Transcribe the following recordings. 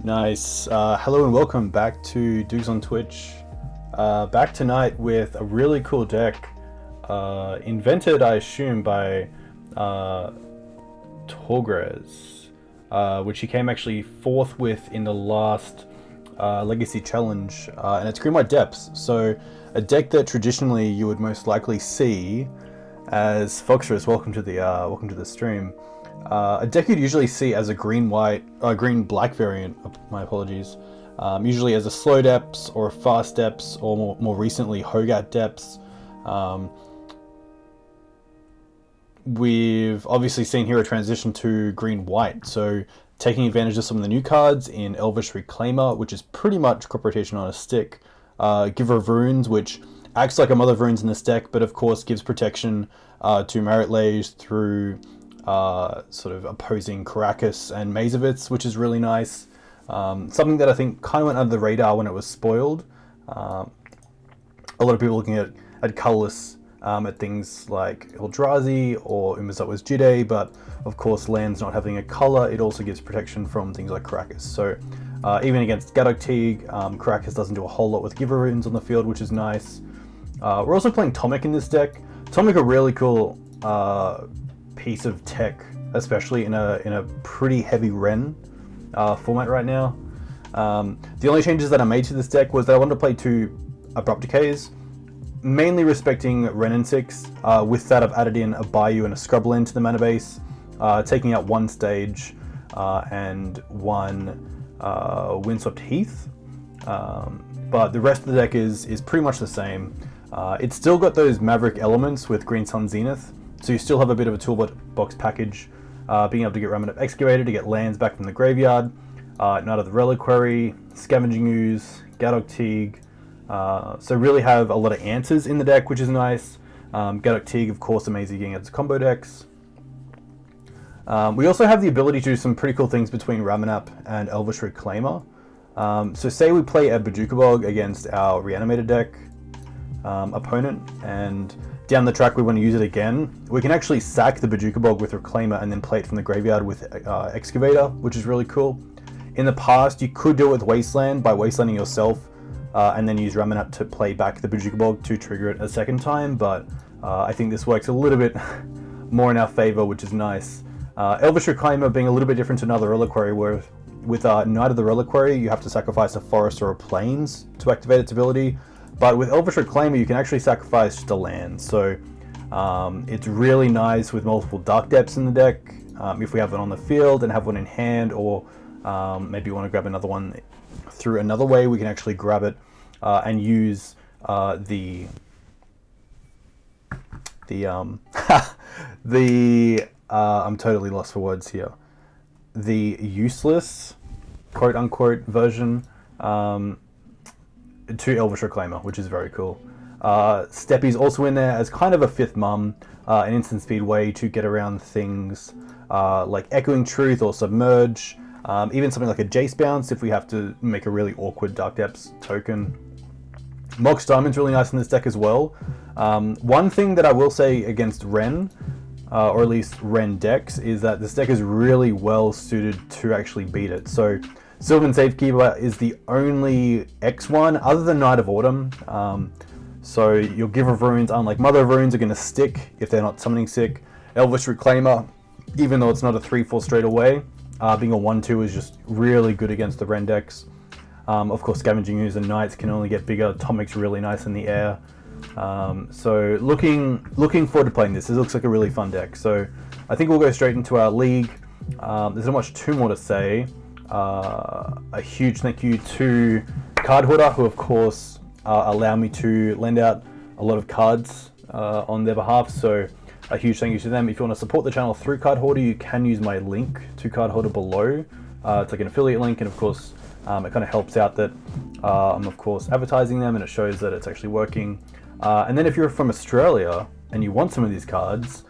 Nice. Hello and welcome back to Dukes on Twitch. Back tonight with a really cool deck, invented, I assume, by Torgres, which he came actually fourth with in the last Legacy Challenge, and it's Green White Depths. So a deck that traditionally you would most likely see as Foxtress. Welcome to the stream. A deck you'd usually see as a green-black variant, my apologies, usually as a slow depths or a fast depths, or more recently Hogat depths. We've obviously seen here a transition to green-white, so taking advantage of some of the new cards in Elvish Reclaimer, which is pretty much crop rotation on a stick, Giver of Runes, which acts like a Mother of Runes in this deck, but of course gives protection to Marit Lage through sort of opposing Karakas and Maze of Ith, which is really nice. Something that I think kind of went under the radar when it was spoiled. A lot of people looking at colorless at things like Eldrazi or Umazotwa's Jide, but of course lands not having a color, it also gives protection from things like Karakas. So even against Gaddock Teeg, Karakas doesn't do a whole lot with Giver Runes on the field, which is nice. We're also playing Tomik in this deck. Tomik, a really cool piece of tech, especially in a pretty heavy Ren format right now. The only changes that I made to this deck was that I wanted to play 2 Abrupt Decays, mainly respecting Ren and 6. With that, I've added in a Bayou and a Scrubland to the mana base, taking out 1 stage and 1 Windswept Heath. But the rest of the deck is pretty much the same. It's still got those Maverick elements with Green Sun Zenith, so you still have a bit of a toolbox package, being able to get Ramunap Excavator to get lands back from the graveyard, Knight of the Reliquary, Scavenging Ooze, Gaddock Teeg. So really have a lot of answers in the deck, which is nice. Gaddock Teeg, of course, amazing against combo decks. We also have the ability to do some pretty cool things between Ramunap and Elvish Reclaimer. So say we play a Bojuka Bog against our Reanimated deck opponent, and down the track we want to use it again, we can actually sack the Bojuka Bog with Reclaimer and then play it from the graveyard with Excavator, which is really cool. In the past, you could do it with Wasteland by Wastelanding yourself, and then use Ramunap to play back the Bojuka Bog to trigger it a second time, but I think this works a little bit more in our favor, which is nice. Elvish Reclaimer being a little bit different to another Reliquary, where with Knight of the Reliquary, you have to sacrifice a forest or a plains to activate its ability. But with Elvish Reclaimer, you can actually sacrifice just a land. So it's really nice with multiple Dark Depths in the deck. If we have it on the field and have one in hand, or maybe you want to grab another one through another way, we can actually grab it and use the I'm totally lost for words here. The useless, quote unquote, version to Elvish Reclaimer, which is very cool. Steppe's also in there as kind of a 5th mum, an instant speed way to get around things like Echoing Truth or Submerge, even something like a Jace Bounce if we have to make a really awkward Dark Depths token. Mox Diamond's really nice in this deck as well. One thing that I will say against Ren, or at least Ren decks, is that this deck is really well suited to actually beat it. So Sylvan Safekeeper is the only X one other than Knight of Autumn. So your Giver of Runes, unlike Mother of Runes, are going to stick if they're not summoning sick. Elvish Reclaimer, even though it's not a 3-4 straight away, being a 1-2 is just really good against the Ren decks. Of course, Scavenging Ooze and Knights can only get bigger. Tomik's really nice in the air. So looking forward to playing this. This looks like a really fun deck. So I think we'll go straight into our league. There's not much too more to say. A huge thank you to Card Hoarder, who of course allow me to lend out a lot of cards on their behalf, so a huge thank you to them. If you want to support the channel through Card Hoarder, you can use my link to Card Hoarder below. It's like an affiliate link, and of course it kind of helps out that I'm of course advertising them, and it shows that it's actually working. And then if you're from Australia and you want some of these cards,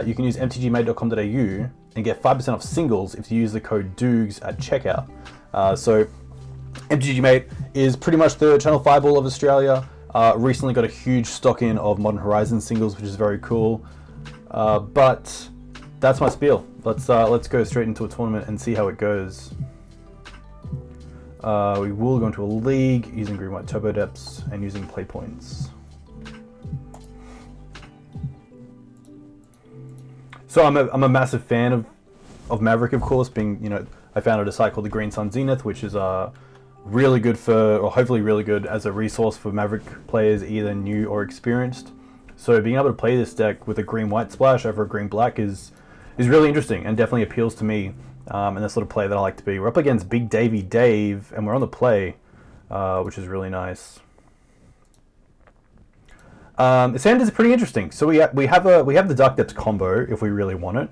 you can use mtgmate.com.au and get 5% off singles if you use the code DUGS at checkout. So MTGMate is pretty much the Channel Fireball of Australia. Recently got a huge stock in of Modern Horizons singles, which is very cool. But that's my spiel. Let's go straight into a tournament and see how it goes. We will go into a league using Green White Turbo Depths and using play points. So I'm a massive fan of Maverick, of course, being, you know, I founded a site called the Green Sun Zenith, which is really good for, or hopefully really good as a resource for Maverick players, either new or experienced. So being able to play this deck with a green-white splash over a green-black is really interesting and definitely appeals to me, and the sort of play that I like to be. We're up against Big Davey Dave, and we're on the play, which is really nice. This hand is pretty interesting. So we have the Dark Depths combo if we really want it.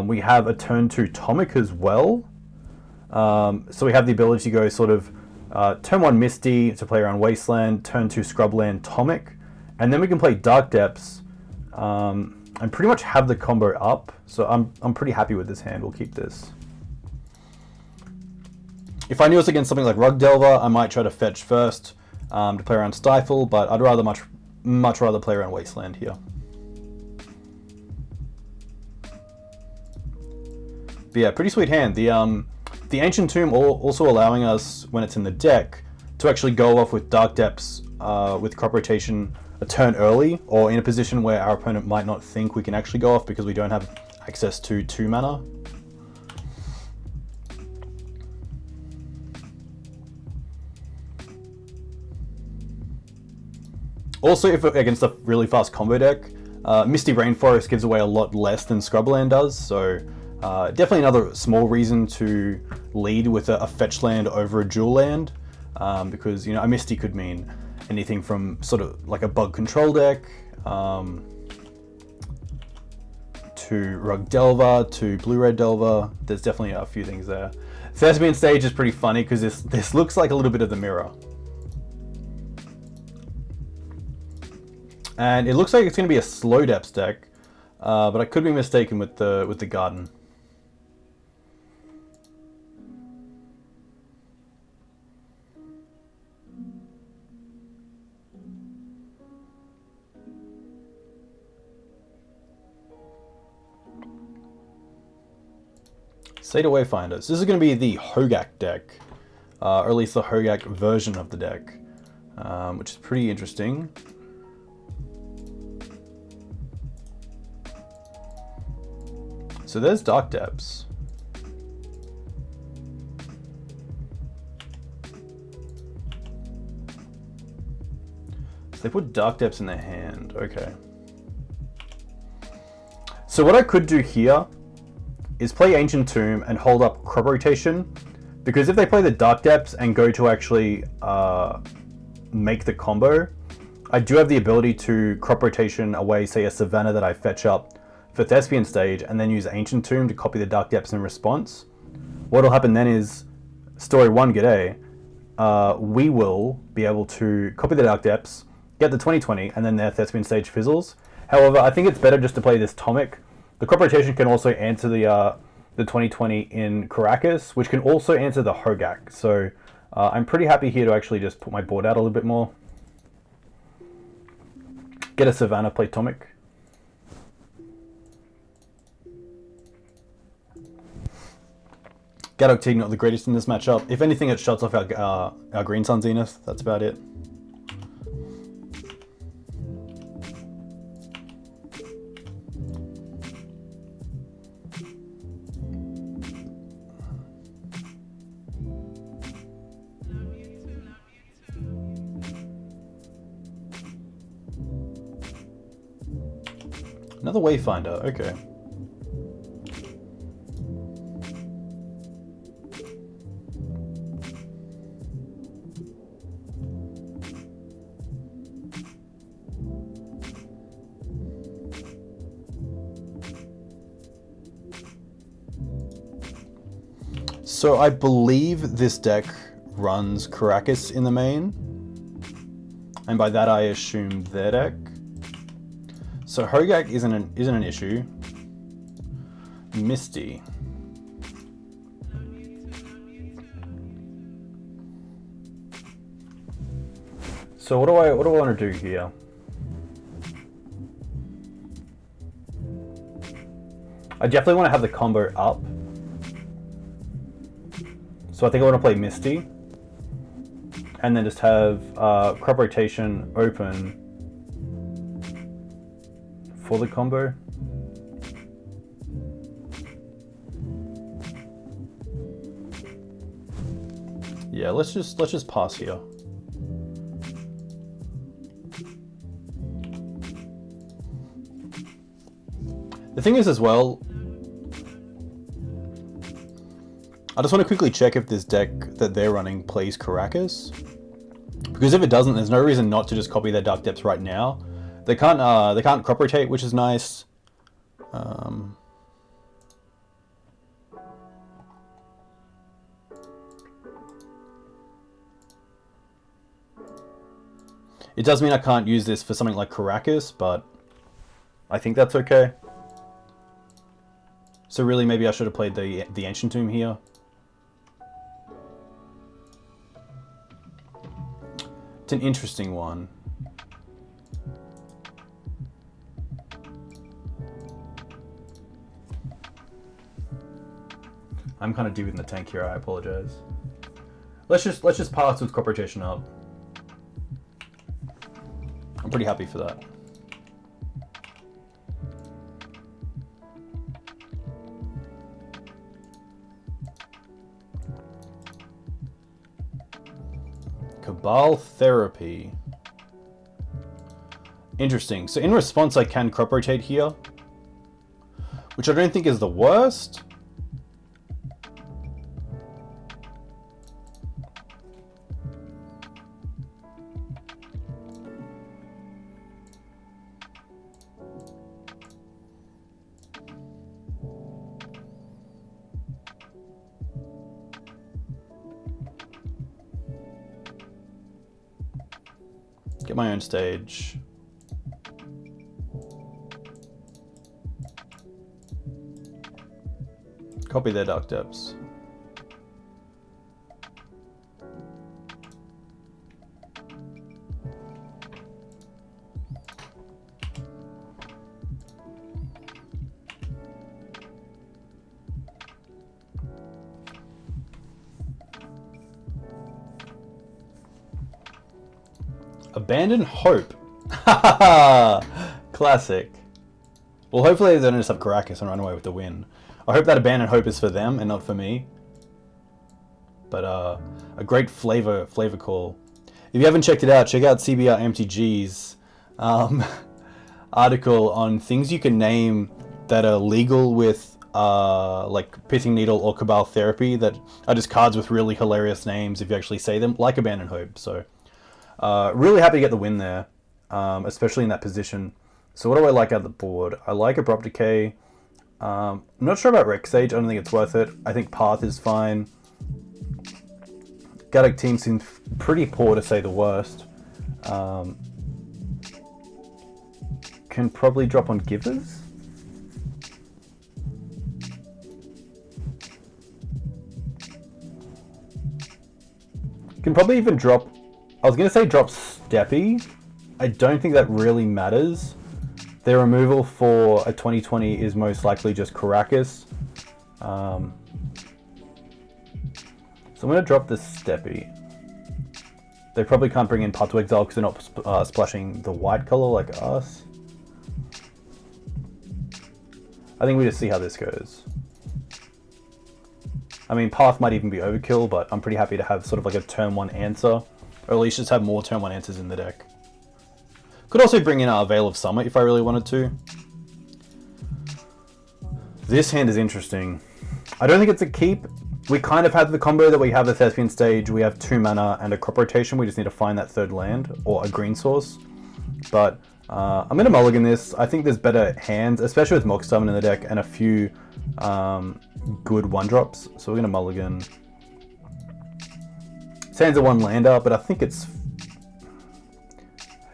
We have a turn 2 Tomik as well. So we have the ability to go sort of turn 1 Misty to play around Wasteland, turn 2 Scrubland Tomik, and then we can play Dark Depths and pretty much have the combo up. So I'm pretty happy with this hand. We'll keep this. If I knew it was against something like Rug Delver, I might try to fetch first to play around Stifle, but I'd rather much rather play around Wasteland here. But yeah, pretty sweet hand. The Ancient Tomb also allowing us, when it's in the deck, to actually go off with Dark Depths with crop rotation a turn early, or in a position where our opponent might not think we can actually go off because we don't have access to 2 mana. Also, if against a really fast combo deck, Misty Rainforest gives away a lot less than Scrubland does, so definitely another small reason to lead with a fetch land over a dual land, because, you know, a Misty could mean anything from sort of like a bug control deck to Rug Delver to Blue-Red Delver. There's definitely a few things there. Thespian stage is pretty funny because this looks like a little bit of the mirror. And it looks like it's going to be a slow depths deck, but I could be mistaken with the garden. Seder Wayfinders. This is going to be the Hogak deck, or at least the Hogak version of the deck, which is pretty interesting. So there's Dark Depths. So they put Dark Depths in their hand. Okay. So what I could do here is play Ancient Tomb and hold up crop rotation, because if they play the Dark Depths and go to actually make the combo, I do have the ability to crop rotation away, say, a Savannah that I fetch up for Thespian stage, and then use Ancient Tomb to copy the Dark Depths in response. What'll happen then is, story 1, g'day, we will be able to copy the Dark Depths, get the 20/20, and then their Thespian stage fizzles. However, I think it's better just to play this Tomik. The crop rotation can also answer the 20/20 in Karakas, which can also answer the Hogak. So I'm pretty happy here to actually just put my board out a little bit more. Get a Savannah, play Tomik. Gaddock Teeg not the greatest in this matchup. If anything, it shuts off our Green Sun Zenith. That's about it. Another Wayfinder, okay. So I believe this deck runs Karakas in the main, and by that I assume their deck. So Hogak isn't an issue. Misty. So what do I want to do here? I definitely want to have the combo up. So I think I want to play Misty. and then just have crop rotation open for the combo. Yeah, let's just pass here. The thing is as well, I just want to quickly check if this deck that they're running plays Karakas. Because if it doesn't, there's no reason not to just copy their Dark Depths right now. They can't crop rotate, which is nice. It does mean I can't use this for something like Karakas, but I think that's okay. So really, maybe I should have played the Ancient Tomb here. It's an interesting one. I'm kind of deep in the tank here. I apologize. Let's just pass with crop rotation up. I'm pretty happy for that. Cabal Therapy. Interesting. So in response, I can crop rotate here, which I don't think is the worst. Get my own stage. Copy their Dark Depths. Abandon Hope. Classic. Well, hopefully they don't just have Karakas and run away with the win. I hope that Abandon Hope is for them and not for me. But a great flavor call. If you haven't checked it out, check out CBR MTG's article on things you can name that are legal with like Pithing Needle or Cabal Therapy, that are just cards with really hilarious names if you actually say them, like Abandon Hope. So really happy to get the win there, especially in that position. So what do I like out of the board? I like Abrupt Decay. I'm not sure about Rec Sage. I don't think it's worth it. I think Path is fine. Gaddock Teeg seems pretty poor, to say the worst. Can probably drop on Givers. Can probably even drop... I was going to say drop Steppe. I don't think that really matters. Their removal for a 2020 is most likely just Karakas. So I'm going to drop the Steppe. They probably can't bring in Path to Exile because they're not splashing the white color like us. I think we just see how this goes. I mean, Path might even be overkill, but I'm pretty happy to have sort of like a turn 1 answer. Or at least just have more turn 1 answers in the deck. Could also bring in our Vale of Summer if I really wanted to. This hand is interesting. I don't think it's a keep. We kind of have the combo that we have a Thespian stage, we have 2 mana and a crop rotation. We just need to find that third land or a green source. But I'm going to mulligan this. I think there's better hands, especially with Mox Diamond in the deck and a few good 1-drops. So we're going to mulligan. Sans a 1 lander, but I think it's...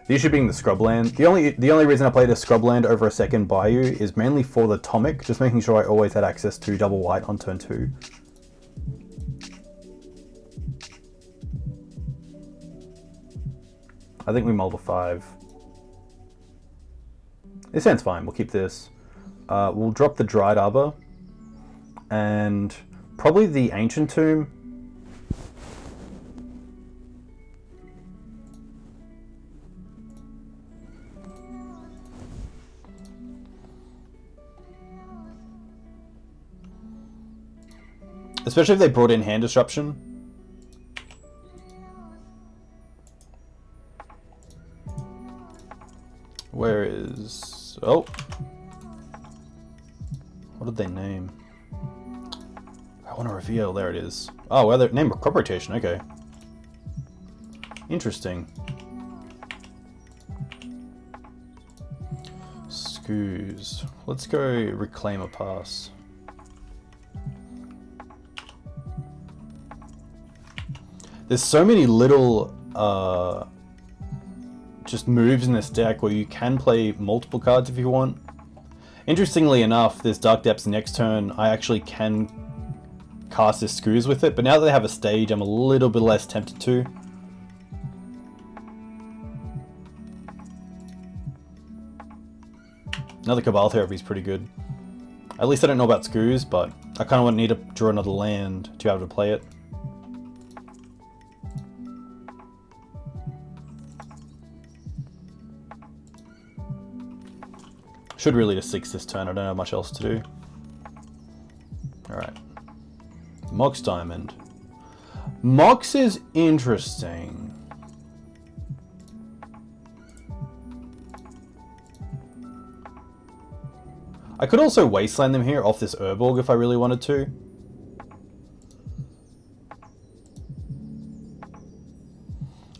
The issue being the Scrubland. The only reason I played a Scrubland over a second Bayou is mainly for the Tomik, just making sure I always had access to double white on turn 2. I think we mull the 5. This hand's fine, we'll keep this. We'll drop the Dryad Arbor. And probably the Ancient Tomb. Especially if they brought in hand disruption. Where is... Oh! What did they name? I want to reveal. There it is. Oh, well, they named a crop rotation. Okay. Interesting. Ooze. Let's go Reclaimer pass. There's so many little just moves in this deck where you can play multiple cards if you want. Interestingly enough, this Dark Depths next turn, I actually can cast this Ooze with it, but now that they have a stage, I'm a little bit less tempted to. Another Cabal Therapy is pretty good. At least I don't know about Ooze, but I kind of need to draw another land to be able to play it. Should really just 6 this turn, I don't have much else to do. Alright. Mox Diamond. Mox is interesting. I could also Wasteland them here off this Urborg if I really wanted to.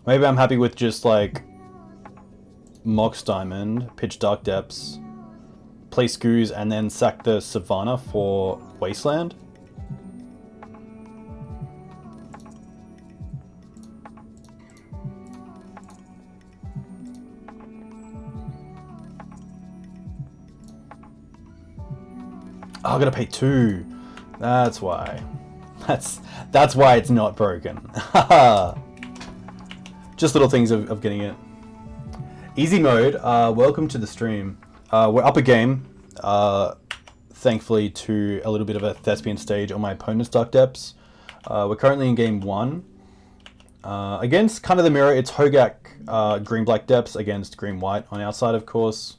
Maybe I'm happy with just like Mox Diamond, pitch Dark Depths, play Ooze, and then sack the Savannah for Wasteland. Oh, I'm gonna pay 2. That's why. That's why it's not broken. Just little things of getting it. Easy mode. Welcome to the stream. We're up a game. Thankfully to a little bit of a Thespian stage on my opponent's Dark Depths. We're currently in game 1. Against kind of the mirror, it's Hogak green-black depths against green-white on our side, of course.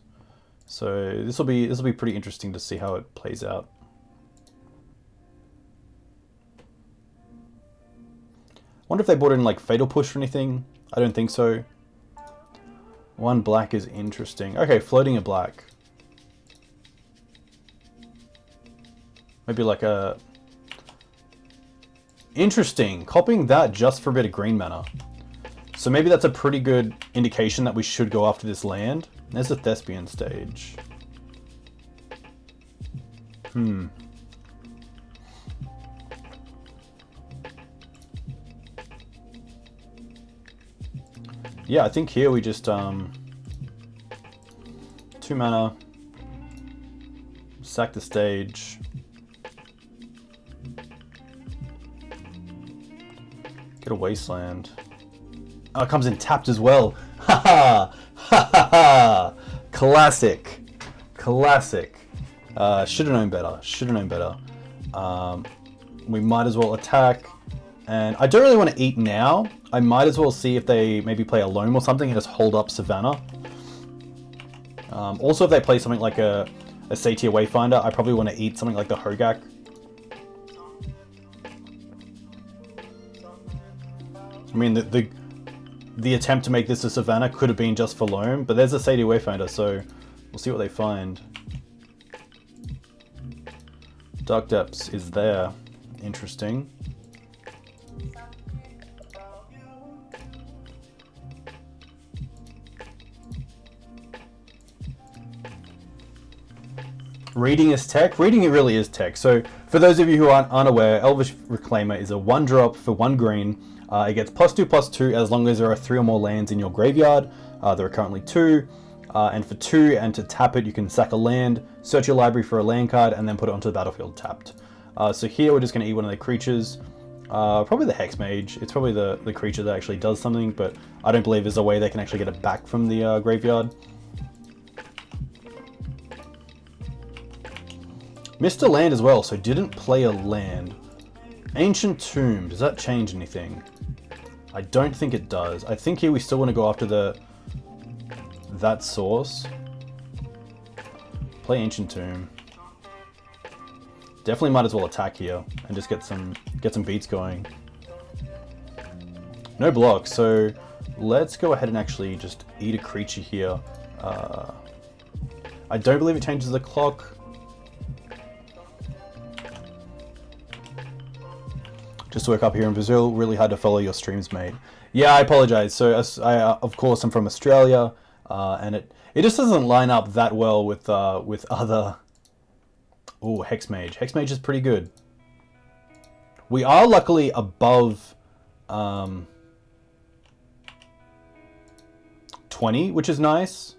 So this will be pretty interesting to see how it plays out. Wonder if they brought in like Fatal Push or anything. I don't think so. 1 black is interesting. Okay, floating a black. Maybe like a... Interesting. Copying that just for a bit of green mana. So maybe that's a pretty good indication that we should go after this land. There's a Thespian stage. Yeah, I think here we just 2 mana, sack the stage, get a Wasteland. Oh, it comes in tapped as well. Haha, ha ha ha! Classic, classic. Should have known better. Should have known better. We might as well attack. And I don't really want to eat now. I might as well see if they maybe play a Loam or something and just hold up Savannah. Also, if they play something like a Satyr Wayfinder, I probably want to eat something like the Hogak. I mean, the attempt to make this a Savannah could have been just for Loam, but there's a Satyr Wayfinder, so we'll see what they find. Dark Depths is there. Interesting. Reading is tech. Reading it really is tech. So for those of you who aren't unaware, Elvish Reclaimer is a 1-drop for 1 green. It gets +2/+2 as long as there are 3 or more lands in your graveyard. There are currently 2. And for 2, and to tap it, you can sack a land, search your library for a land card, and then put it onto the battlefield tapped. So here we're just going to eat one of the creatures. Probably the Hex Mage. It's probably the creature that actually does something, but I don't believe there's a way they can actually get it back from the graveyard. Missed a land as well, so didn't play a land. Ancient Tomb, does that change anything? I don't think it does. I think here we still want to go after that source. Play Ancient Tomb. Definitely might as well attack here and just get some beats going. No block, so let's go ahead and actually just eat a creature here. I don't believe it changes the clock. Just to work up here in Brazil, really hard to follow your streams, mate. Yeah, I apologize. So, of course, I'm from Australia, and it just doesn't line up that well with other. Oh, Hexmage. Hexmage is pretty good. We are luckily above 20, which is nice.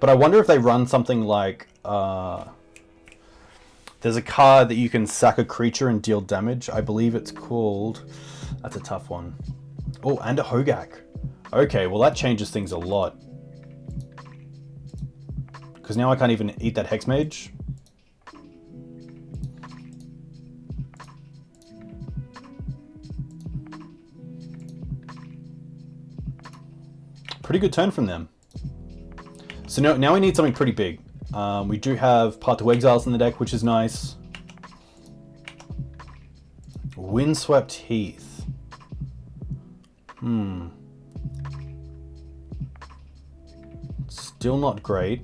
But I wonder if they run something like... there's a card that you can sack a creature and deal damage. I believe it's called... That's a tough one. Oh, and a Hogak. Okay, well that changes things a lot. Because now I can't even eat that Hexmage. Pretty good turn from them. So now we need something pretty big. We do have Path to Exiles in the deck, which is nice. Windswept Heath. Still not great.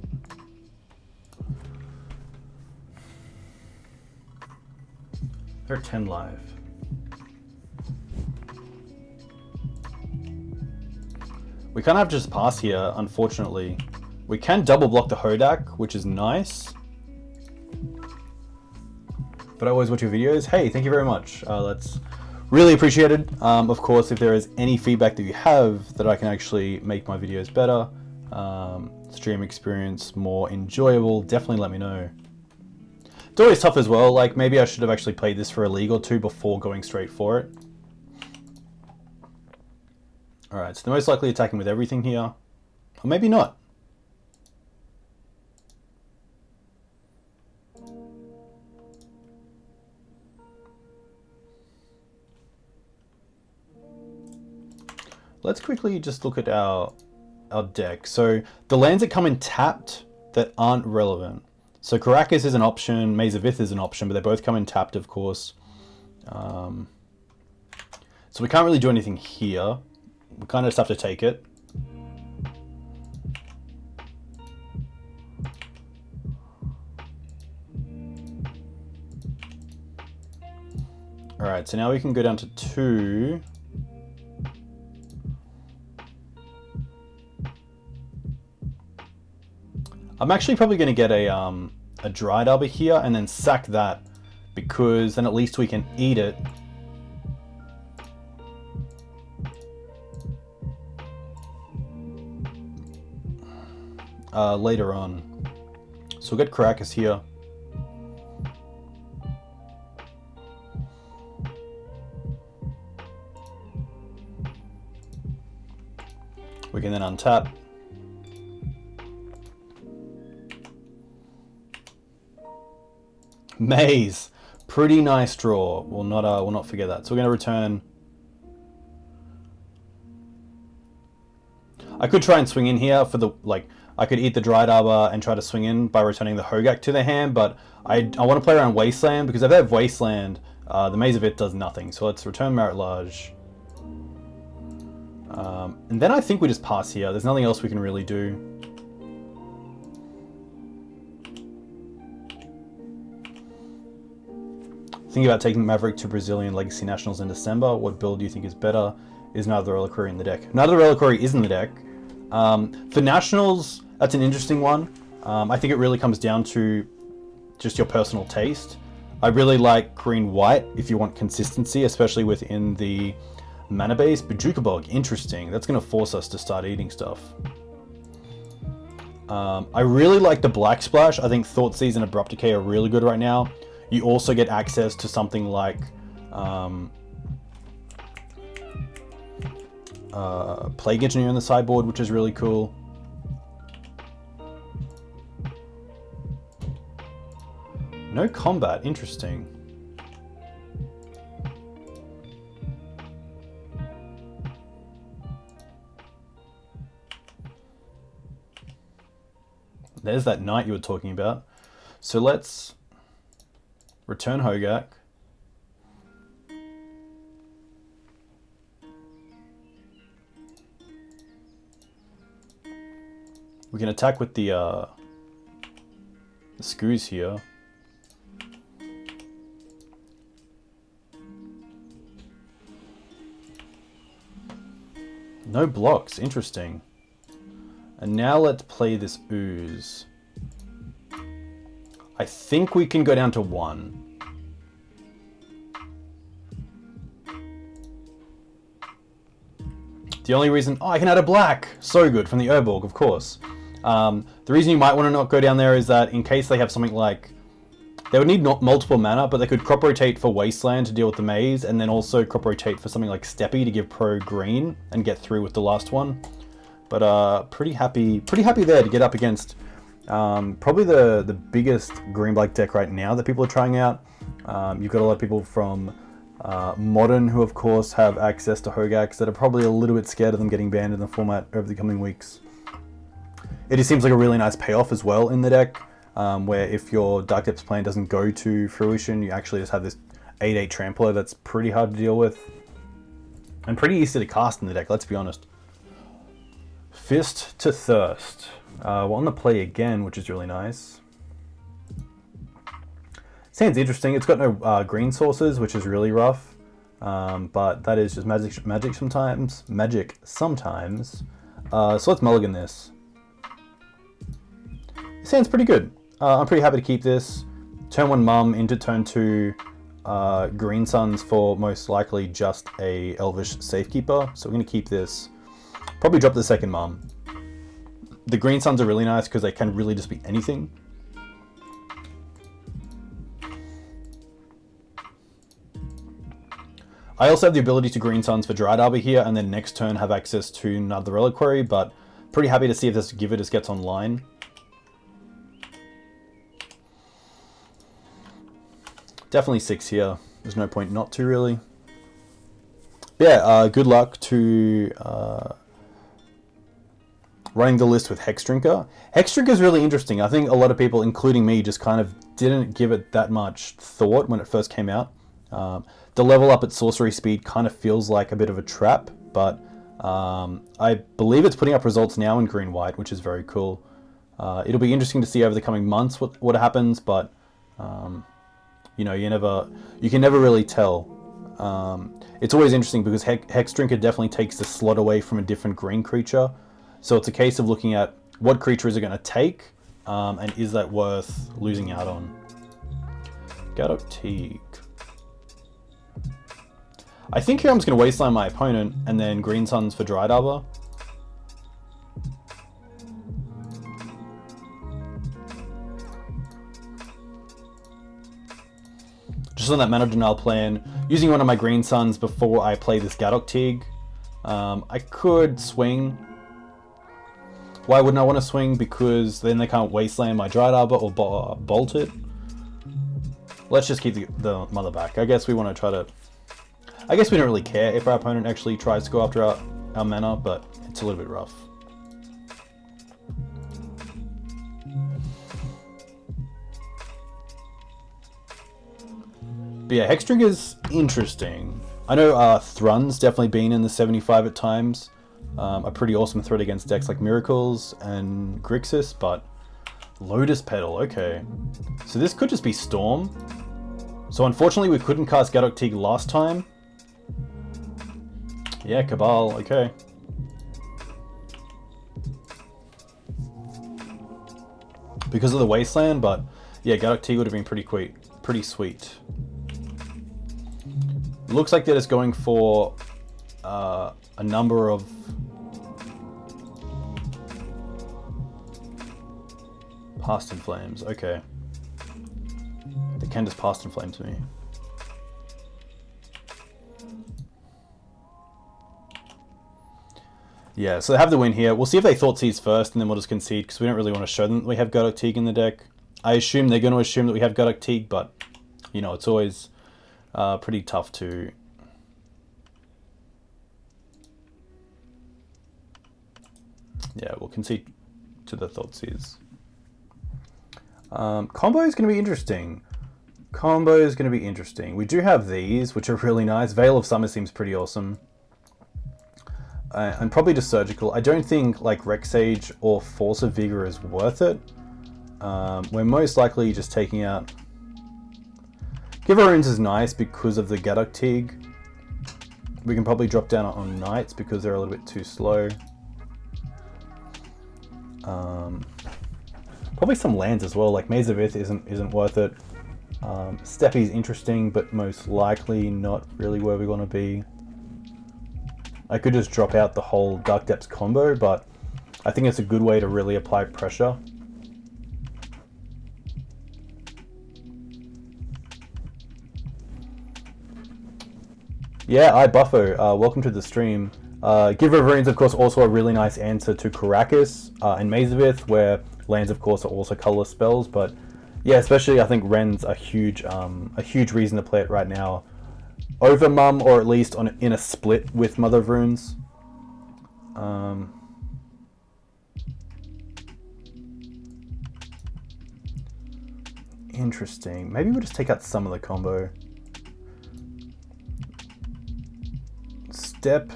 They're 10 live. We can't have just pass here, unfortunately. We can double block the Hodak, which is nice. But I always watch your videos. Hey, thank you very much. That's really appreciated. Of course, if there is any feedback that you have that I can actually make my videos better, stream experience more enjoyable, definitely let me know. It's always tough as well. Like, maybe I should have actually played this for a league or two before going straight for it. Alright, so they're most likely attacking with everything here. Or maybe not. Let's quickly just look at our deck. So the lands that come in tapped that aren't relevant. So Karakas is an option, Maze of Ith is an option, but they both come in tapped, of course. So we can't really do anything here. We kind of just have to take it. Alright, so now we can go down to 2. I'm actually probably going to get a Dryad Arbor here and then sack that, because then at least we can eat it. Later on. So we'll get Karakas here. We can then untap. Maze, pretty nice draw. We'll not forget that. So we're going to return. I could try and swing in here for the I could eat the Dryad Arbor and try to swing in by returning the Hogak to their hand, but I want to play around Wasteland, because if they have Wasteland, the Maze of Ith does nothing. So let's return Merit Large. And then I think we just pass here. There's nothing else we can really do. Think about taking Maverick to Brazilian Legacy Nationals in December. What build do you think is better? Is neither Reliquary in the deck? Neither Reliquary is in the deck. For Nationals, that's an interesting one. I think it really comes down to just your personal taste. I really like green-white if you want consistency, especially within the mana base. Bojuka Bog, interesting. That's going to force us to start eating stuff. I really like the Black Splash. I think Thoughtseize and Abrupt Decay are really good right now. You also get access to something like Plague Engineer in the sideboard, which is really cool. No combat, interesting. There's that knight you were talking about. So let's return Hogak. We can attack with the Screws here. No blocks, interesting. And now let's play this Ooze. I think we can go down to 1. The only reason... Oh, I can add a black! So good, from the Urborg, of course. The reason you might want to not go down there is that in case they have something like... They would need multiple mana, but they could crop rotate for Wasteland to deal with the Maze, and then also crop rotate for something like Steppe to give pro green and get through with the last one. But pretty happy there to get up against probably the biggest green-black deck right now that people are trying out. You've got a lot of people from Modern who, of course, have access to Hogaks that are probably a little bit scared of them getting banned in the format over the coming weeks. It just seems like a really nice payoff as well in the deck, where if your Dark Depths plan doesn't go to fruition, you actually just have this 8/8 Trampler that's pretty hard to deal with. And pretty easy to cast in the deck, let's be honest. Fist to Thirst. We're on the play again, which is really nice. Sounds interesting. It's got no green sources, which is really rough. But that is just magic sometimes. So let's mulligan this. It sounds pretty good. I'm pretty happy to keep this. Turn 1 Mum into turn 2 Green Suns for most likely just a Elvish Safekeeper. So we're going to keep this. Probably drop the second Mum. The Green Suns are really nice because they can really just be anything. I also have the ability to Green Suns for Dryad Arbor here, and then next turn have access to another Reliquary, but pretty happy to see if this Give It just gets online. Definitely 6 here. There's no point not to, really. Yeah, good luck to running the list with Hexdrinker. Hexdrinker is really interesting. I think a lot of people, including me, just kind of didn't give it that much thought when it first came out. The level up at sorcery speed kind of feels like a bit of a trap, but I believe it's putting up results now in green-white, which is very cool. It'll be interesting to see over the coming months what happens, but you know, you can never really tell. It's always interesting because Hexdrinker definitely takes the slot away from a different green creature, so it's a case of looking at what creature is it going to take, and is that worth losing out on. Gaddock Teeg. I think here I'm just going to Wasteland my opponent and then Green Suns for Dryad Arbor. Just on that mana denial plan, using one of my Green Suns before I play this Gaddock Teeg. I could swing. Why wouldn't I want to swing? Because then they can't Wasteland my Dryad Arbor or bolt it. Let's just keep the mother back. I guess we want to try to... I guess we don't really care if our opponent actually tries to go after our mana, but it's a little bit rough. But yeah, Hexdrinker is interesting. I know Thrun's definitely been in the 75 at times. A pretty awesome threat against decks like Miracles and Grixis, but Lotus Petal, okay. So this could just be Storm. So unfortunately we couldn't cast Gaddock Teeg last time. Yeah, Cabal, okay. Because of the Wasteland, but yeah, Gaddock Teeg would have been pretty sweet. Looks like they're just going for a number of Past in Flames, okay. They can just Past in Flames me. Yeah, so they have the win here. We'll see if they Thoughtseize first, and then we'll just concede, because we don't really want to show them that we have Gaddock Teeg in the deck. I assume they're going to assume that we have Gaddock Teeg, but, you know, it's always pretty tough to... Yeah, we'll concede to the Thoughtseize. Combo is going to be interesting. Combo is going to be interesting. We do have these, which are really nice. Vale of Summer seems pretty awesome. And probably just Surgical. I don't think like Rec Sage or Force of Vigor is worth it. We're most likely just taking out... Give Runes is nice because of the Gaddock Teeg. We can probably drop down on Knights because they're a little bit too slow. Probably some lands as well, like Maze of Ith isn't worth it. Steppe is interesting, but most likely not really where we want to be. I could just drop out the whole Dark Depths combo, but I think it's a good way to really apply pressure. Yeah, Buffo, welcome to the stream. Giver of Runes, of course, also a really nice answer to Karakas and Maze of Ith, where lands, of course, are also colorless spells. But yeah, especially I think Ren's a huge reason to play it right now. Over Mum, or at least in a split with Mother of Runes. Interesting. Maybe we'll just take out some of the combo. Steppe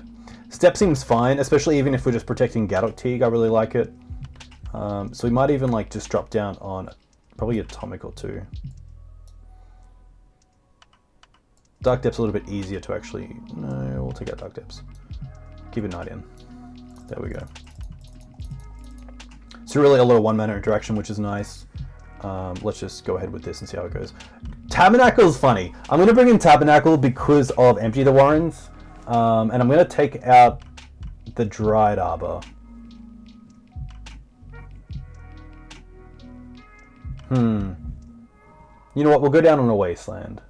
seems fine, especially even if we're just protecting Gaddock Teeg. I really like it. So we might even like just drop down on probably a Tomik or two. Dark Depths a little bit easier to actually... No, we'll take out Dark Depths. Keep a Knight in. There we go. So really a lot of one mana interaction, which is nice. Let's just go ahead with this and see how it goes. Tabernacle is funny. I'm going to bring in Tabernacle because of Empty the Warrens. And I'm going to take out the Dryad Arbor. You know what? We'll go down on a Wasteland.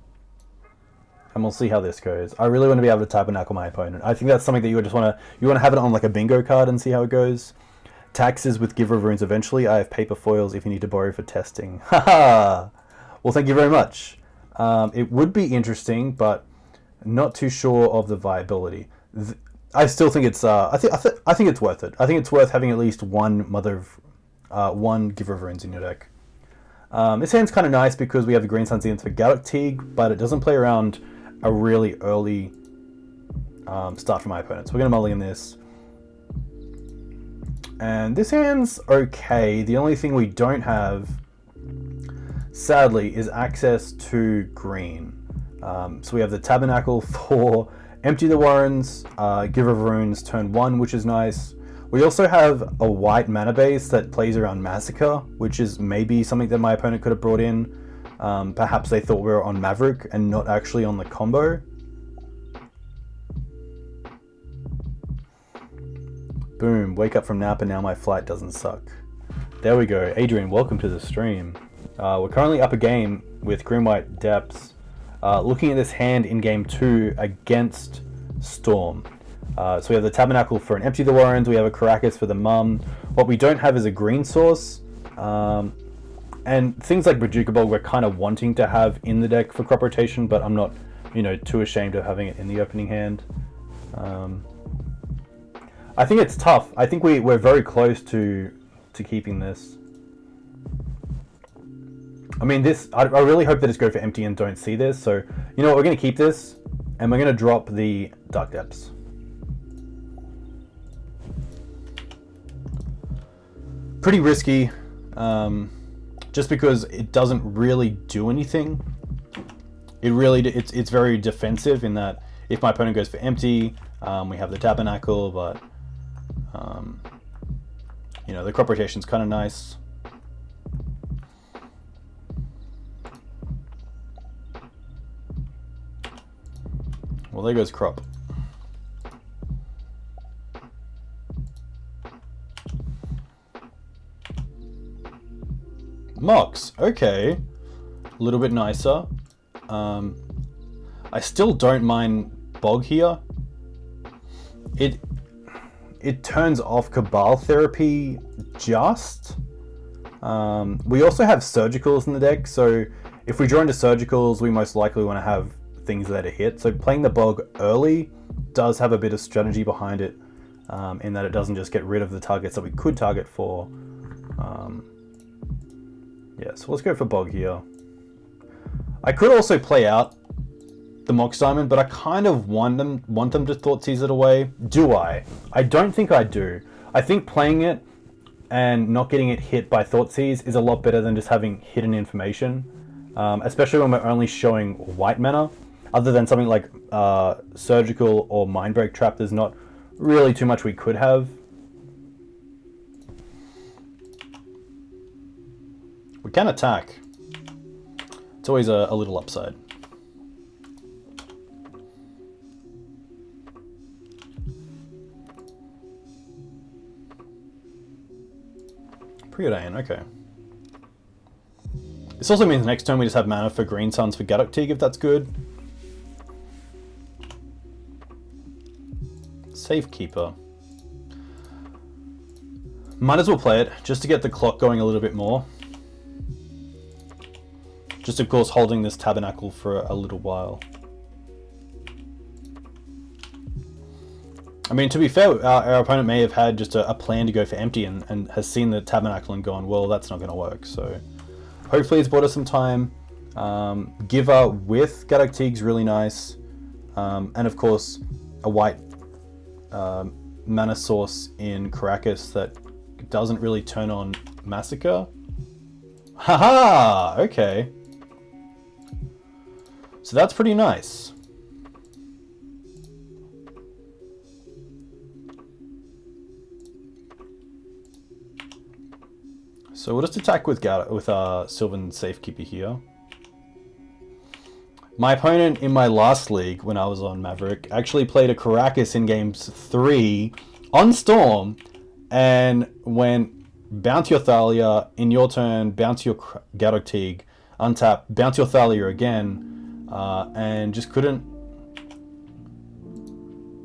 And we'll see how this goes. I really want to be able to Tabernacle my opponent. I think that's something that you just want to have it on like a bingo card and see how it goes. Taxes with Giver of Runes eventually. I have paper foils if you need to borrow for testing. Haha. Well, thank you very much. It would be interesting, but not too sure of the viability. I still think it's I think it's worth it. I think it's worth having at least one one Giver of Runes in your deck. This hand's kind of nice because we have the Green Sun Zenith for Gaddock Teeg, but it doesn't play around a really early start for my opponent. So we're going to mulligan this. And this hand's okay. The only thing we don't have, sadly, is access to green. So we have the Tabernacle for Empty the Warrens, Giver of Runes, turn 1, which is nice. We also have a white mana base that plays around Massacre, which is maybe something that my opponent could have brought in. Perhaps they thought we were on Maverick and not actually on the combo. Boom, wake up from nap and now my flight doesn't suck. There we go. Adrian, welcome to the stream. We're currently up a game with Green-White Depths. Looking at this hand in game 2 against Storm. So we have the Tabernacle for an Empty the Warrens, we have a Karakas for the Mum. What we don't have is a green source. And things like Bojuka Bog we're kind of wanting to have in the deck for crop rotation, but I'm not, too ashamed of having it in the opening hand. I think it's tough. I think we're very close to keeping this. I mean, I really hope that it's go for empty and don't see this. So, you know what, we're going to keep this, and we're going to drop the Dark Depths. Pretty risky, just because it doesn't really do anything. It's very defensive in that if my opponent goes for empty, we have the Tabernacle, but the crop rotation's kind of nice. Well, there goes crop. Mox, okay. A little bit nicer. I still don't mind Bog here. It turns off Cabal Therapy just. We also have Surgicals in the deck, so if we draw into Surgicals, we most likely want to have things that are hit. So playing the Bog early does have a bit of strategy behind it, in that it doesn't just get rid of the targets that we could target for. Yeah, so let's go for Bog here. I could also play out the Mox Diamond, but I kind of want them to Thoughtseize it away. Do I? I don't think I do. I think playing it and not getting it hit by Thoughtseize is a lot better than just having hidden information, especially when we're only showing white mana. Other than something like Surgical or Mindbreak Trap, there's not really too much we could have. We can attack. It's always a little upside. Preordain, okay. This also means next turn we just have mana for Green Suns for Gaddock Teeg if that's good. Safekeeper. Might as well play it just to get the clock going a little bit more. Just of course holding this Tabernacle for a little while. I mean, to be fair, our opponent may have had just a plan to go for empty and has seen the Tabernacle and gone, well, that's not going to work. So hopefully it's bought us some time. Giver with Gaddock Teeg's really nice. And of course, a white mana source in Karakas that doesn't really turn on Massacre. Haha! Okay. So that's pretty nice. So we'll just attack with Sylvan Safekeeper here. My opponent in my last league, when I was on Maverick, actually played a Karakas in games 3 on Storm, and went Bounty Thalia in your turn, bounty your Gaddock Teeg, untap, bounty Thalia again, and just couldn't.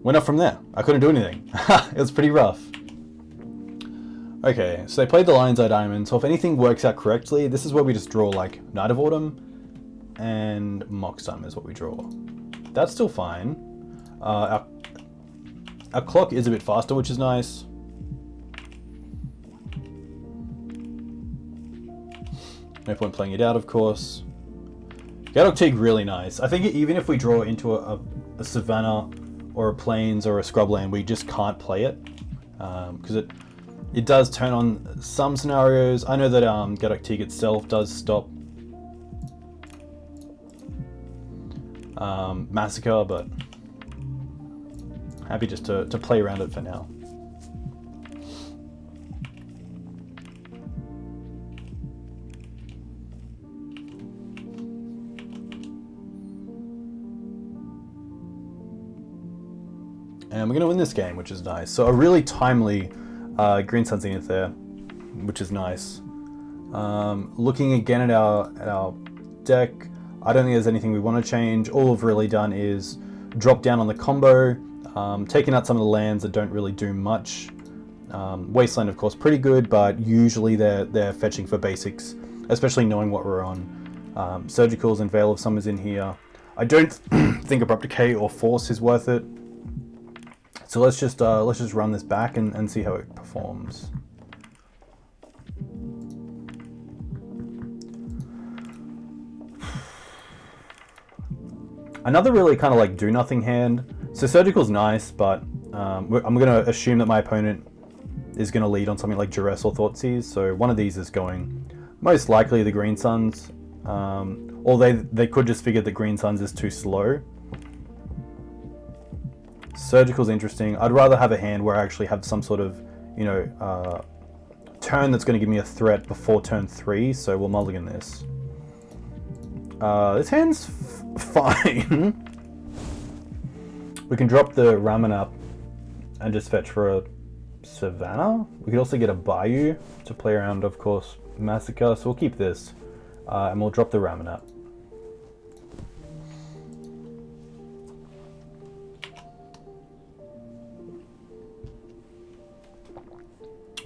Went up from there. I couldn't do anything. It was pretty rough. Okay, so they played the Lion's Eye Diamond, so if anything works out correctly, this is where we just draw like Night of Autumn, and Mox Diamond is what we draw. That's still fine. Our clock is a bit faster, which is nice. No point playing it out, of course. Gaddock Teeg really nice. I think even if we draw into a Savannah or a Plains or a Scrubland, we just can't play it because it does turn on some scenarios. I know that Gaddock Teeg itself does stop Massacre, but happy just to play around it for now. And we're going to win this game, which is nice. So a really timely Green Sun Zenith there, which is nice. Looking again at our deck, I don't think there's anything we want to change. All we've really done is drop down on the combo, taking out some of the lands that don't really do much. Wasteland, of course, pretty good, but usually they're fetching for basics, especially knowing what we're on. Surgicals and Vale of Summers in here. I don't think Abrupt Decay or Force is worth it. So let's just run this back and see how it performs. Another really kind of like do nothing hand. So Surgical's nice, but I'm going to assume that my opponent is going to lead on something like Duress or Thoughtseize. So one of these is going most likely the Green Suns, or they could just figure that Green Suns is too slow. Surgical's interesting. I'd rather have a hand where I actually have some sort of, turn that's going to give me a threat before turn 3, so we'll mulligan this. This hand's fine. We can drop the Ramunap and just fetch for a Savannah. We could also get a Bayou to play around, of course, Massacre, so we'll keep this. And we'll drop the Ramunap.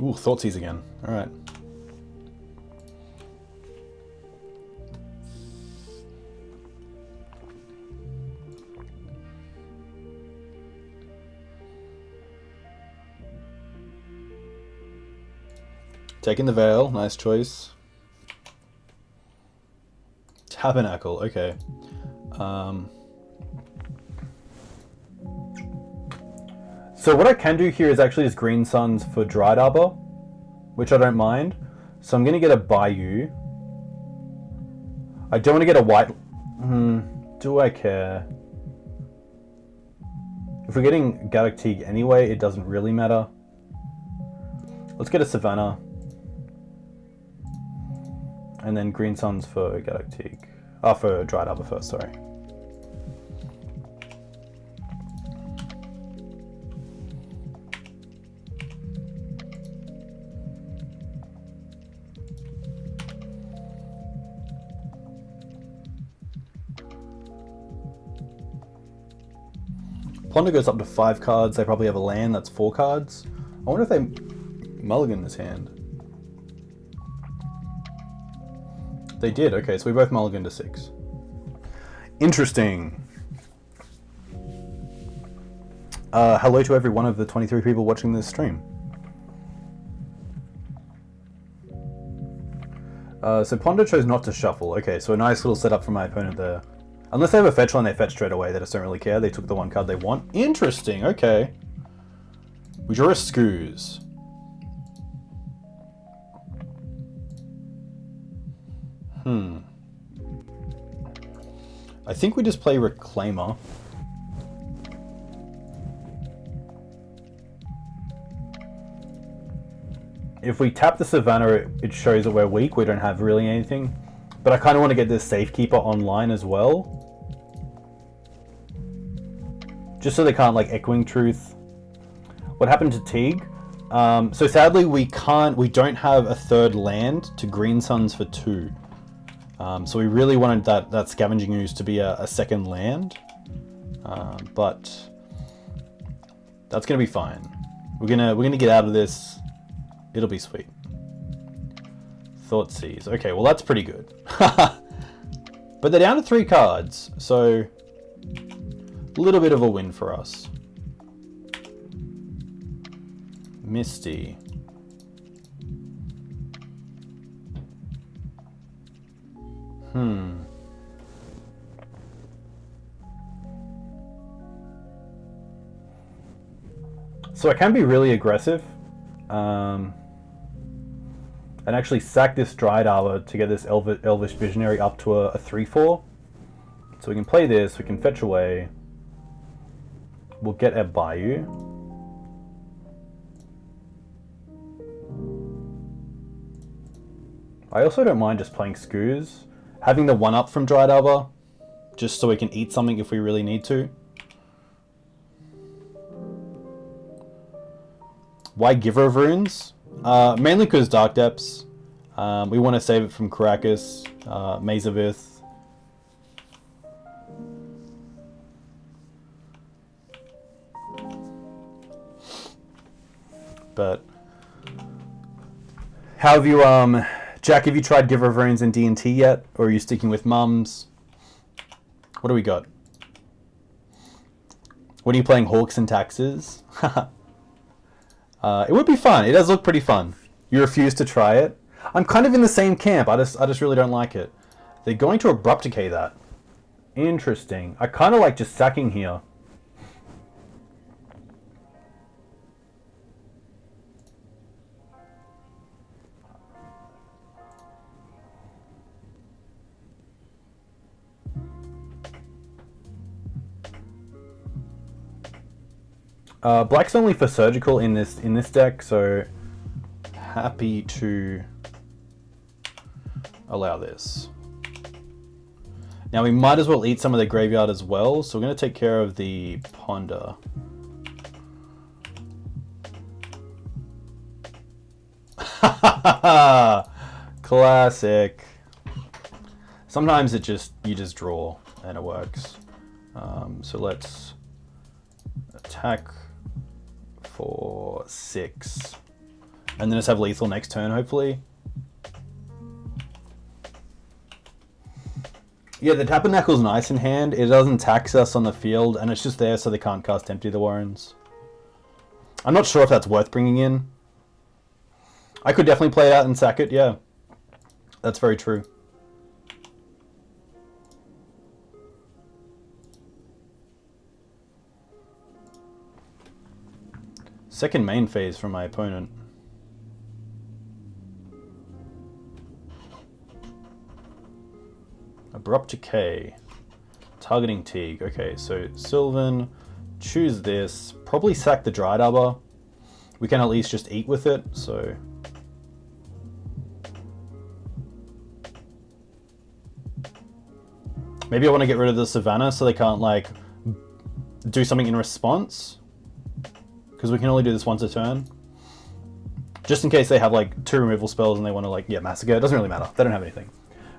Ooh, Thoughtseize again. Alright. Taking the Vale, nice choice. Tabernacle, okay. So what I can do here is actually just Green Suns for Dryad Arbor, which I don't mind. So I'm going to get a Bayou. I don't want to get a white... do I care? If we're getting Gaddock Teeg anyway, it doesn't really matter. Let's get a Savannah. And then Green Suns for Gaddock Teeg. Oh, for Dryad Arbor first, sorry. Ponder goes up to 5 cards. They probably have a land that's 4 cards. I wonder if they mulligan this hand. They did. Okay, so we both mulligan to 6. Interesting. Hello to every one of the 23 people watching this stream. So Ponder chose not to shuffle. Okay, so a nice little setup for my opponent there. Unless they have a fetch line, they fetch straight away. They just don't really care. They took the 1 card they want. Interesting, okay. We draw a Scooze. I think we just play Reclaimer. If we tap the Savannah, it shows that we're weak. We don't have really anything. But I kind of want to get this Safekeeper online as well. Just so they can't, like, Echoing Truth. What happened to Teeg? So sadly, we don't have a 3rd land to Green Suns for 2. So we really wanted that Scavenging Ooze to be a 2nd land. But that's gonna be fine. We're gonna get out of this. It'll be sweet. Thoughtseize. Okay, well that's pretty good. But they're down to 3 cards, so a little bit of a win for us. Misty. So I can be really aggressive. And actually sack this Dryad Arbor to get this Elvish Visionary up to a 3/4. So we can play this, we can fetch away. We'll get a Bayou. I also don't mind just playing Scooze. Having the 1-up from Dryad Arbor, just so we can eat something if we really need to. Why Giver of Runes? Mainly because Dark Depths. We want to save it from Karakas, Maze of Ith. But how have you, Jack? Have you tried Giver of Runes in D&T yet, or are you sticking with Mums? What do we got? When are you playing Hawks and Taxes? It would be fun. It does look pretty fun. You refuse to try it? I'm kind of in the same camp. I just really don't like it. They're going to Abrupt Decay that. Interesting. I kind of like just sacking here. Black's only for surgical in this deck, so happy to allow this. Now we might as well eat some of the graveyard as well, so we're going to take care of the Ponder. Classic. Sometimes you just draw and it works. So let's attack for 6. And then just have lethal next turn, hopefully. Yeah, the Tabernacle's nice in hand. It doesn't tax us on the field, and it's just there so they can't cast Empty the Warrens. I'm not sure if that's worth bringing in. I could definitely play it out and sack it, yeah. That's very true. Second main phase from my opponent. Abrupt Decay. Targeting Teeg. Okay, so Sylvan, choose this. Probably sack the Dryad Arbor. We can at least just eat with it, so... Maybe I want to get rid of the Savannah so they can't, like, do something in response. Because we can only do this once a turn. Just in case they have, like, 2 removal spells and they want to, like, yeah, massacre. It doesn't really matter. They don't have anything.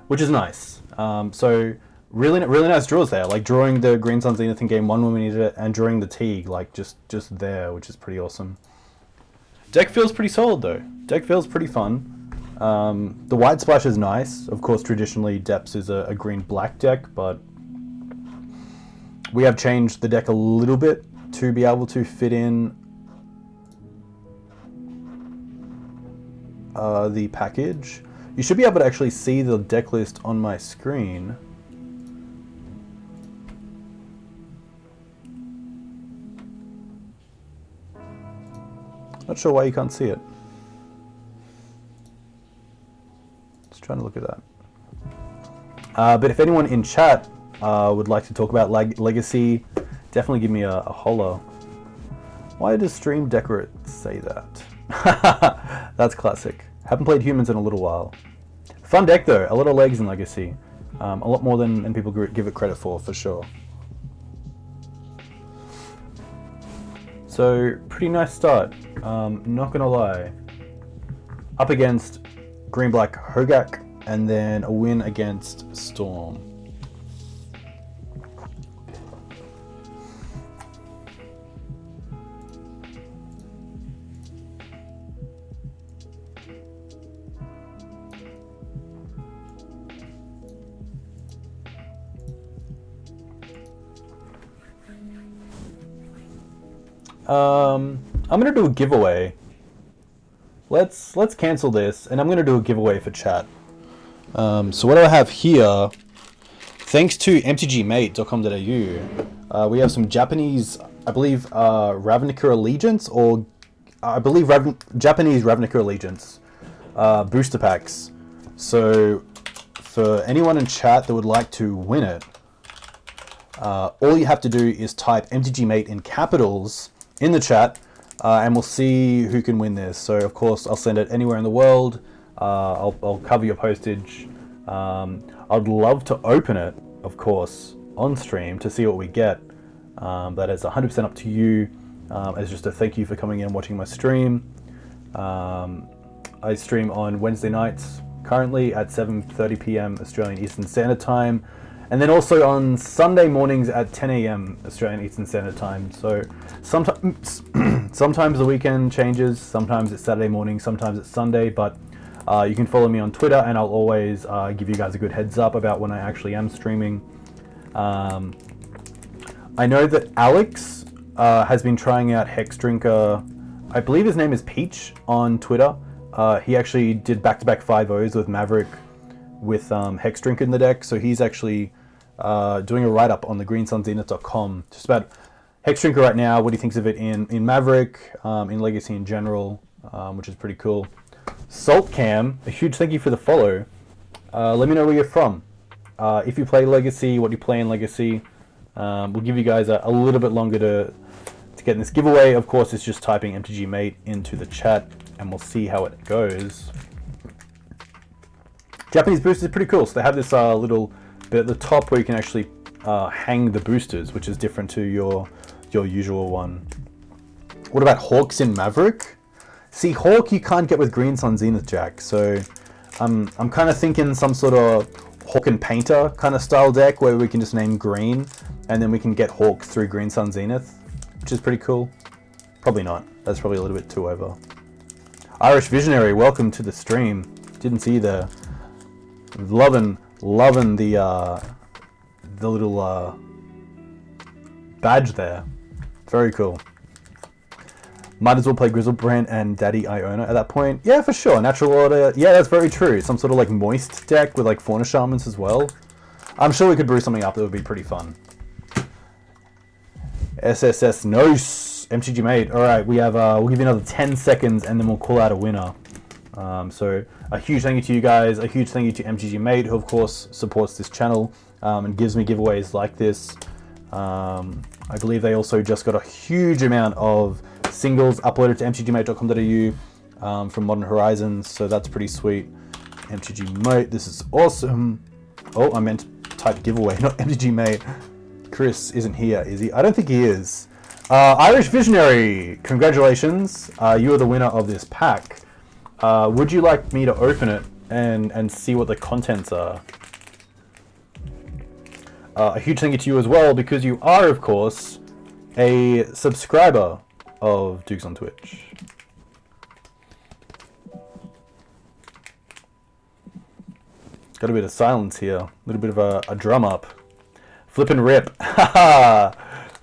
Which is nice. So, really nice draws there. Like, drawing the Green Sun Zenith in game 1 when we needed it, and drawing the Teeg, like, just there, which is pretty awesome. Deck feels pretty solid, though. Deck feels pretty fun. The white splash is nice. Of course, traditionally, Depths is a green-black deck, but we have changed the deck a little bit to be able to fit in the package. You should be able to actually see the deck list on my screen. Not sure why you can't see it. Trying to look at that. But if anyone in chat would like to talk about Legacy, definitely give me a holler. Why does Stream Decorate say that? That's classic. Haven't played humans in a little while. Fun deck though, a lot of legs in Legacy. A lot more than people give it credit for sure. So, pretty nice start. Not gonna lie. Up against Green-Black Hogak, and then a win against Storm. I'm gonna do a giveaway. Let's cancel this, and I'm going to do a giveaway for chat. So what do I have here? Thanks to mtgmate.com.au, we have some Japanese, I believe, Ravnica Allegiance, or I believe Japanese Ravnica Allegiance booster packs. So for anyone in chat that would like to win it, all you have to do is type mtgmate in capitals in the chat, and we'll see who can win this. So of course I'll send it anywhere in the world. I'll cover your postage. I'd love to open it, of course, on stream to see what we get. That is 100% up to you. As just a thank you for coming in and watching my stream. I stream on Wednesday nights currently at 7:30 p.m. Australian Eastern Standard Time. And then also on Sunday mornings at 10 a.m. Australian Eastern Standard Time. So sometimes the weekend changes, sometimes it's Saturday morning, sometimes it's Sunday, but you can follow me on Twitter and I'll always give you guys a good heads up about when I actually am streaming. I know that Alex has been trying out Hex Drinker, I believe his name is Peach on Twitter. He actually did back-to-back 5-0s with Maverick with Hex Drinker in the deck, so he's actually doing a write-up on the greensunzenith.com just about Hex Drinker right now, what he thinks of it in Maverick, in Legacy in general, which is pretty cool. Saltcam, a huge thank you for the follow. Let me know where you're from. If you play Legacy, what you play in Legacy. We'll give you guys a little bit longer to get in this giveaway. Of course, it's just typing MTGMate into the chat, and we'll see how it goes. Japanese boosters are pretty cool. So they have this little bit at the top where you can actually hang the boosters, which is different to your usual one. What about Hawks in Maverick? See, Hawk you can't get with Green Sun Zenith Jack, so I'm kind of thinking some sort of Hawk and Painter kind of style deck where we can just name green, and then we can get Hawk through Green Sun Zenith, which is pretty cool. Probably not. That's probably a little bit too over. Irish Visionary, welcome to the stream. Didn't see you there. Loving the little badge there. Very cool. Might as well play Grizzlebrand and Daddy Iona at that point. Yeah, for sure. Natural Order. Yeah, that's very true. Some sort of like moist deck with like Fauna Shamans as well. I'm sure we could brew something up that would be pretty fun. SSS Nos. MTG Mate. All right, we have. We'll give you another 10 seconds, and then we'll call out a winner. So a huge thank you to you guys. A huge thank you to MTG Mate, who of course supports this channel and gives me giveaways like this. I believe they also just got a huge amount of singles uploaded to mtgmate.com.au from Modern Horizons, so that's pretty sweet. MTG Mate, this is awesome. Oh, I meant to type giveaway, not MTG Mate. Chris isn't here, is he? I don't think he is. Irish Visionary, congratulations. You are the winner of this pack. Would you like me to open it and see what the contents are? A huge thank you to you as well, because you are, of course, a subscriber of Dukes on Twitch. Got a bit of silence here. A little bit of a drum up. Flip and rip.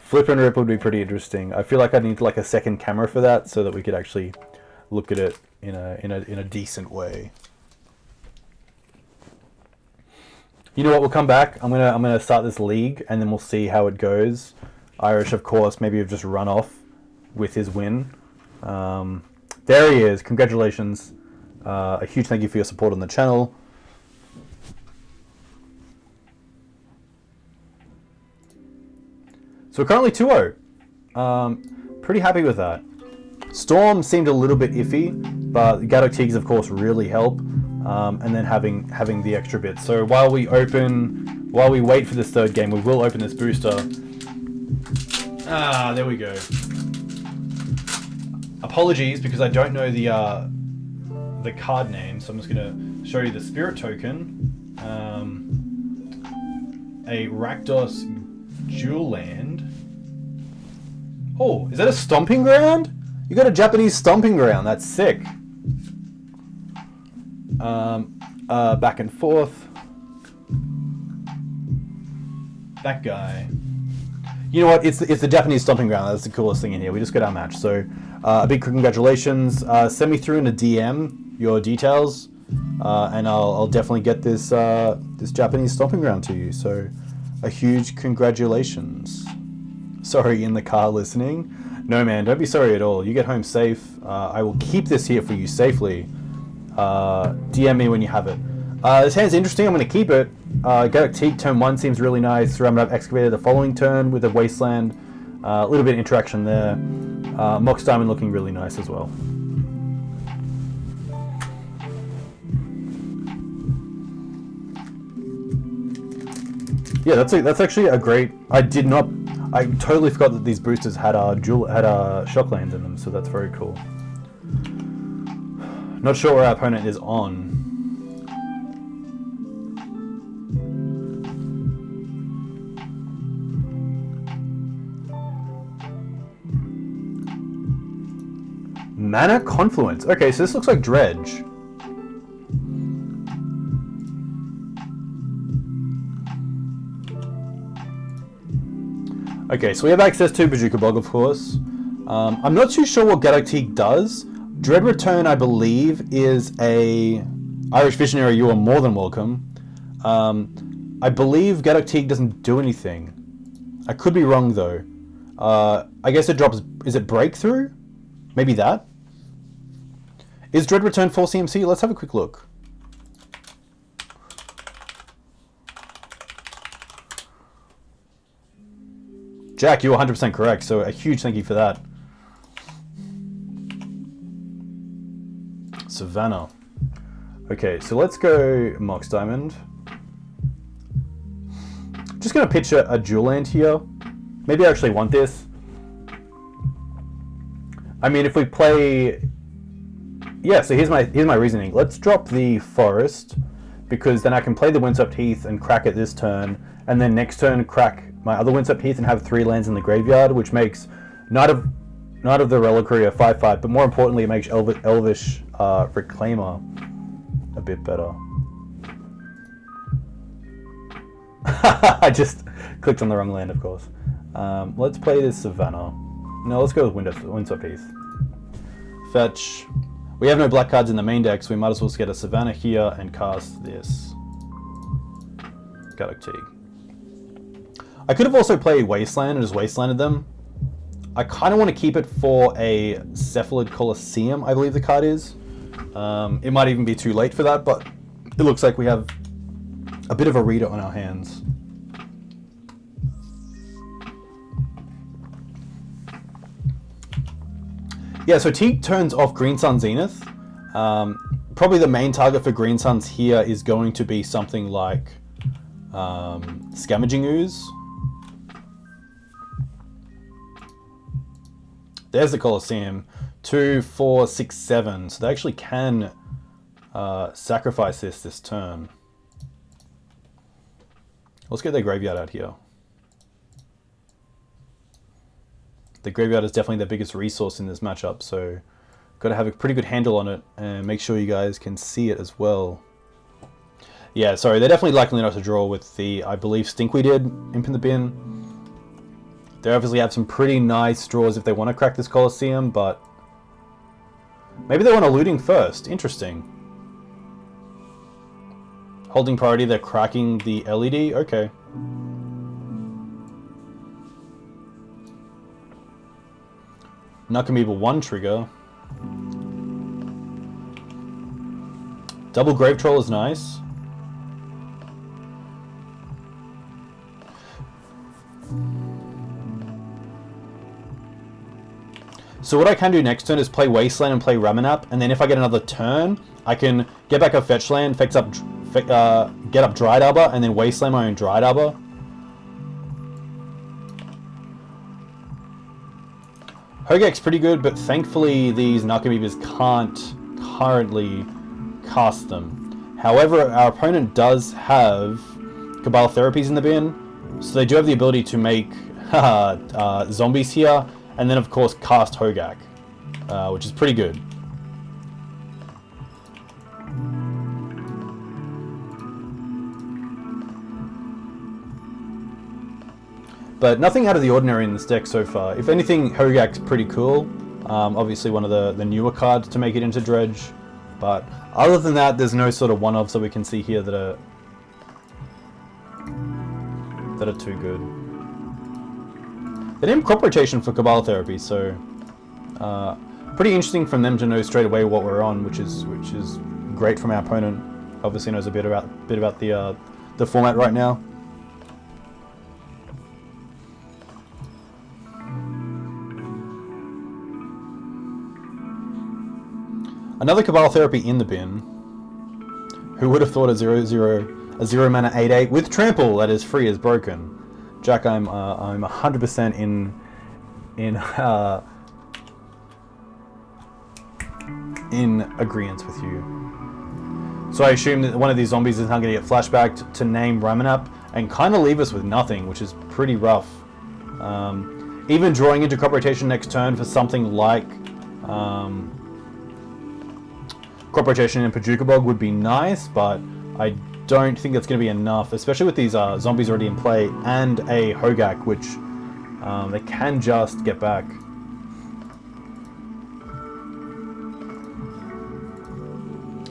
Flip and rip would be pretty interesting. I feel like I need like a second camera for that, so that we could actually look at it in a decent way. You know what? We'll come back. I'm gonna start this league, and then we'll see how it goes. Irish, of course, maybe have just run off with his win. There he is. Congratulations. A huge thank you for your support on the channel. So we're currently 2-0. Pretty happy with that. Storm seemed a little bit iffy, but Gaddock Teegs, of course, really help. And then having the extra bit. So while we wait for this third game, we will open this booster. Ah, there we go. Apologies, because I don't know the card name, so I'm just gonna show you the spirit token. A Rakdos Jewel Land. Oh, is that a stomping ground? You got a Japanese stomping ground. That's sick. Back and forth. That guy. You know what? It's the Japanese stomping ground. That's the coolest thing in here. We just got our match. So a big congratulations. Send me through in a DM your details, and I'll definitely get this this Japanese stomping ground to you. So a huge congratulations. Sorry, in the car listening. No, man, don't be sorry at all. You get home safe. I will keep this here for you safely. DM me when you have it. This hand's interesting. I'm going to keep it. Gaddock Teeg turn 1 seems really nice. Ramunap Excavator the following turn with a Wasteland. A little bit of interaction there. Mox Diamond looking really nice as well. Yeah, that's actually a great. I totally forgot that these boosters had shock lands in them, so that's very cool. Not sure where our opponent is on. Mana Confluence. Okay, so this looks like Dredge. Okay, so we have access to Bojuka Bog, of course. I'm not too sure what Gaddock Teeg does. Dread Return, I believe, is a Irish Visionary. You are more than welcome. I believe Gaddock Teeg doesn't do anything. I could be wrong, though. I guess it drops... Is it Breakthrough? Maybe that? Is Dread Return 4 CMC? Let's have a quick look. Jack, you're 100% correct, so a huge thank you for that. Savannah. Okay, so let's go Mox Diamond. Just going to pitch a dual land here. Maybe I actually want this. I mean, if we play... Yeah, so here's my reasoning. Let's drop the Forest, because then I can play the Windswept Heath and crack it this turn, and then next turn crack my other Windswept Heath and have 3 lands in the graveyard, which makes Knight of the Reliquary a 5/5, but more importantly, it makes Elvish Reclaimer a bit better. I just clicked on the wrong land, of course. Let's play this Savannah. No, let's go with Windswept Heath. Fetch. We have no black cards in the main deck, so we might as well get a Savannah here and cast this Gaddock Teeg. I could have also played Wasteland and just Wastelanded them. I kind of want to keep it for a Cephalid Colosseum, I believe the card is. It might even be too late for that, but it looks like we have a bit of a reader on our hands. Yeah, so Teeg turns off Green Sun Zenith. Probably the main target for Green Suns here is going to be something like Scavenging Ooze. There's the Colosseum. 2, 4, 6, 7. So they actually can sacrifice this turn. Let's get their graveyard out here. The graveyard is definitely their biggest resource in this matchup, so got to have a pretty good handle on it and make sure you guys can see it as well. Yeah, sorry, they're definitely likely not to draw with the, I believe, Stink we did, Imp in the Bin. They obviously have some pretty nice draws if they want to crack this Colosseum, but maybe they want to looting first. Interesting. Holding priority, they're cracking the LED. Okay. Nakamoeba 1 trigger. Double Grave Troll is nice. So what I can do next turn is play Wasteland and play Ramunap, and then if I get another turn, I can get back a fetch land, get up Dryad Arbor, and then Wasteland my own Dryad Arbor. Hogak's pretty good, but thankfully these Nakamoebas can't currently cast them. However, our opponent does have Cabal Therapies in the bin, so they do have the ability to make zombies here, and then of course cast Hogak, which is pretty good. But nothing out of the ordinary in this deck so far. If anything, Hogak's pretty cool. Obviously one of the newer cards to make it into Dredge. But other than that, there's no sort of one-offs that we can see here that are too good. They didn't crop rotation for Cabal Therapy, so pretty interesting from them to know straight away what we're on, which is great from our opponent. Obviously knows a bit about the format right now. Another Cabal Therapy in the bin. Who would have thought a 0 mana 8/8 with trample that is free is broken? Jack, I'm 100% in agreement with you. So I assume that one of these zombies is now going to get flashbacked to name Ramunap and kind of leave us with nothing, which is pretty rough. Even drawing into crop rotation next turn for something like crop rotation in Bojuka Bog would be nice, but I don't think that's going to be enough, especially with these zombies already in play and a Hogak, which they can just get back.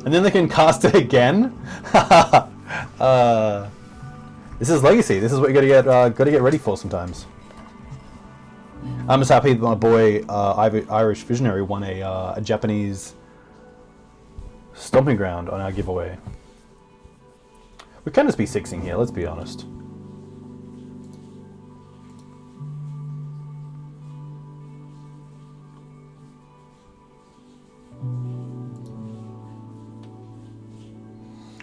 And then they can cast it again. This is Legacy. This is what you got to get ready for sometimes. I'm just happy that my boy Irish Visionary won a Japanese stomping ground on our giveaway. We can just be sixing here, let's be honest.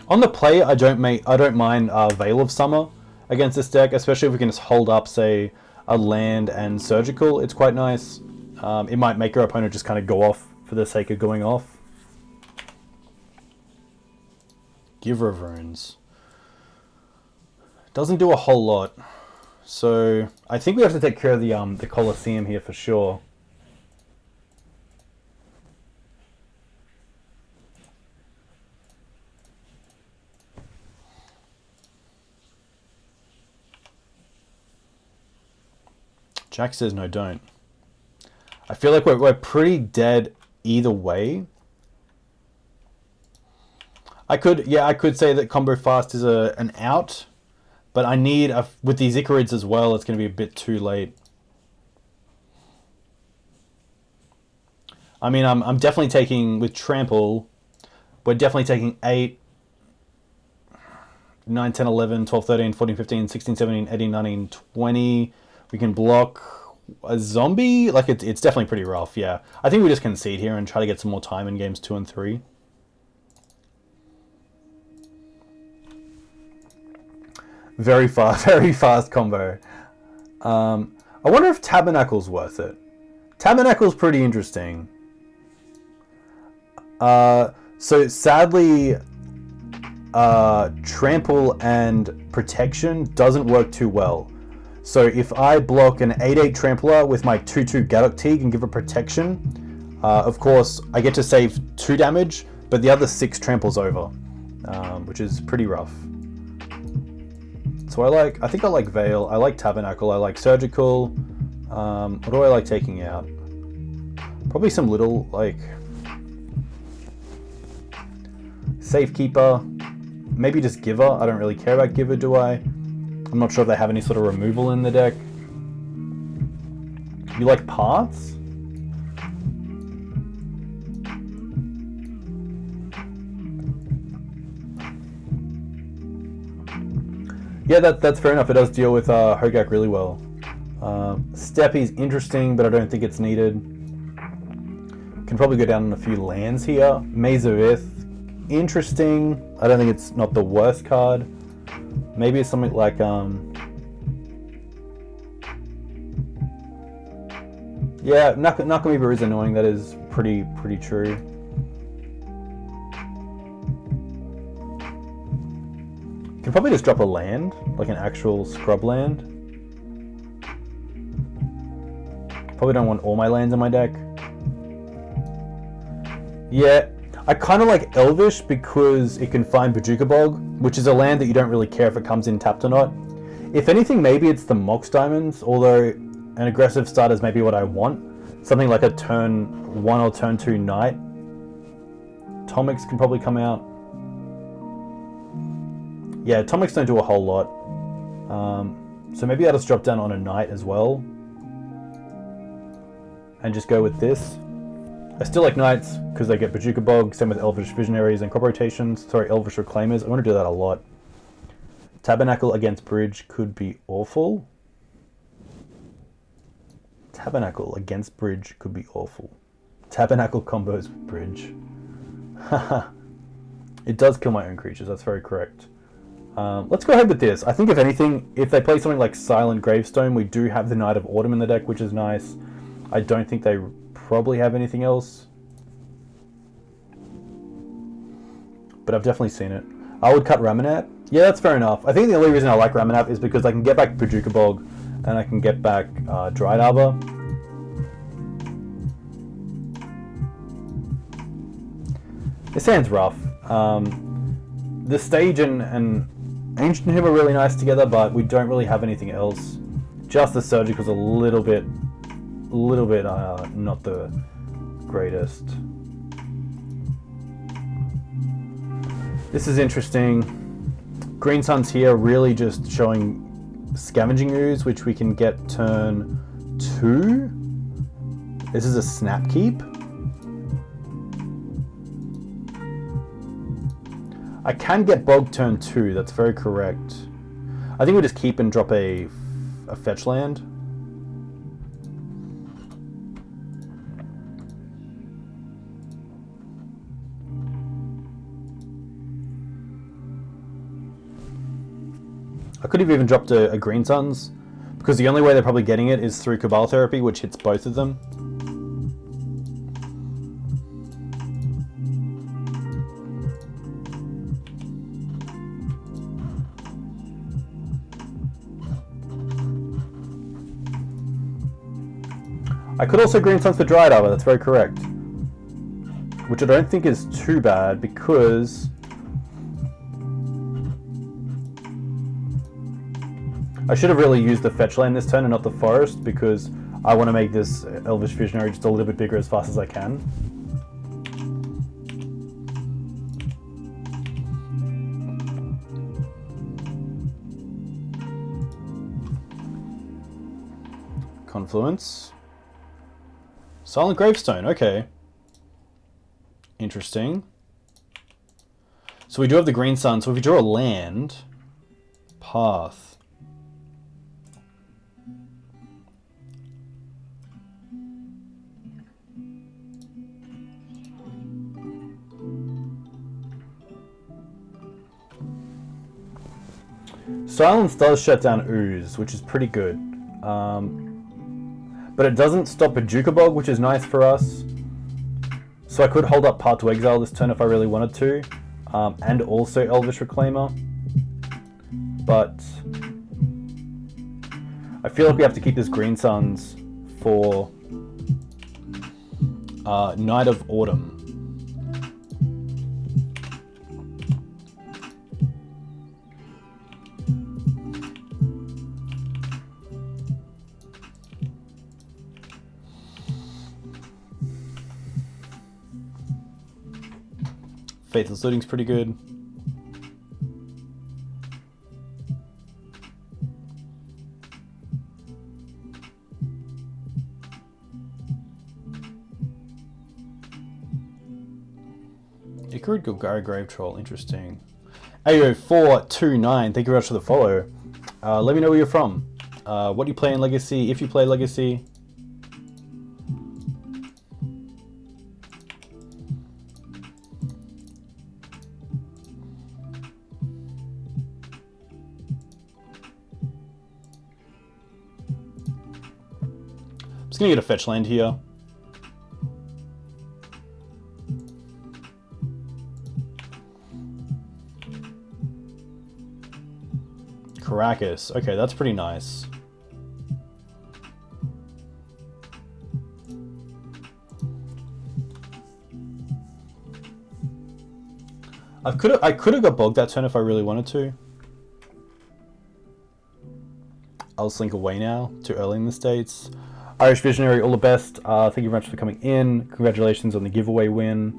On the play, I don't mind Vale of Summer against this deck, especially if we can just hold up, say, a land and Surgical. It's quite nice. It might make your opponent just kind of go off for the sake of going off. Giver of Runes. Doesn't do a whole lot. So I think we have to take care of the Colosseum here for sure. Jack says no, don't. I feel like we're pretty dead either way. I could say that Combo Fast is an out, but I need with these Icarids as well. It's going to be a bit too late. I mean, I'm definitely taking, with Trample, we're definitely taking 8, 9, 10, 11, 12, 13, 14, 15, 16, 17, 18, 19, 20. We can block a zombie. Like, it's definitely pretty rough, yeah. I think we just concede here and try to get some more time in games 2 and 3. Very fast combo. I wonder if Tabernacle's worth it. Tabernacle's pretty interesting. So sadly, Trample and Protection doesn't work too well. So if I block an 8/8 Trampler with my 2/2 Gaddock Teeg and give it Protection, of course I get to save 2 damage, but the other 6 tramples over, which is pretty rough. So I think I like Vale, I like Tabernacle, I like Surgical. What do I like taking out? Probably some little, like, Safekeeper, maybe just Giver. I don't really care about Giver, do I? I'm not sure if they have any sort of removal in the deck. You like Paths? Yeah, that's fair enough. It does deal with Hogak really well. Steppe is interesting, but I don't think it's needed. Can probably go down on a few lands here. Maze of Ith, interesting. I don't think it's not the worst card. Maybe it's something like yeah, Nakamiba is annoying. That is pretty true. Can probably just drop a land, like an actual Scrubland. Probably don't want all my lands in my deck. Yeah, I kind of like Elvish because it can find Bojuka Bog, which is a land that you don't really care if it comes in tapped or not. If anything, maybe it's the Mox Diamonds, although an aggressive start is maybe what I want. Something like a turn 1 or turn 2 Knight. Tomiks can probably come out. Yeah, Tomiks don't do a whole lot. So maybe I'll just drop down on a Knight as well. And just go with this. I still like Knights because they get Bojuka Bog, same with Elvish Visionaries and crop rotations. Sorry, Elvish Reclaimers. I want to do that a lot. Tabernacle against Bridge could be awful. Tabernacle against Bridge could be awful. Tabernacle combos with Bridge. Haha. It does kill my own creatures, that's very correct. Let's go ahead with this. I think if anything, if they play something like Silent Gravestone, we do have the Knight of Autumn in the deck, which is nice. I don't think they probably have anything else. But I've definitely seen it. I would cut Ramunap. Yeah, that's fair enough. I think the only reason I like Ramunap is because I can get back Bojuka Bog and I can get back Dryad Arbor. This hand's rough. The Stage and Ancient Hymn are really nice together, but we don't really have anything else. Just the Surgical's a little bit not the greatest. This is interesting. Green Sun's here, really just showing Scavenging Ooze, which we can get turn 2. This is a Snap Keep. I can get Bog turn 2, that's very correct. I think we just keep and drop a fetch land. I could have even dropped a Green Suns, because the only way they're probably getting it is through Cabal Therapy, which hits both of them. I could also Green Suns for Dryad Arbor, that's very correct. Which I don't think is too bad, because I should have really used the fetch land this turn and not the forest, because I want to make this Elvish Visionary just a little bit bigger as fast as I can. Confluence. Silent Gravestone, okay. Interesting. So we do have the green sun. So if we draw a land, path. Silence does shut down Ooze, which is pretty good. But it doesn't stop Bojuka Bog, which is nice for us. So I could hold up Path to Exile this turn if I really wanted to. And also Elvish Reclaimer. But I feel like we have to keep this Green Suns for Night of Autumn. Faithless Looting's pretty good. Icarud Golgari Grave Troll, interesting. AO429, thank you very much for the follow. Let me know where you're from. What do you play in Legacy, if you play Legacy. Just gonna get a fetch land here. Karakas. Okay, that's pretty nice. I could have got bogged that turn if I really wanted to. I'll slink away now, too early in the States. Irish Visionary, all the best. Thank you very much for coming in. Congratulations on the giveaway win.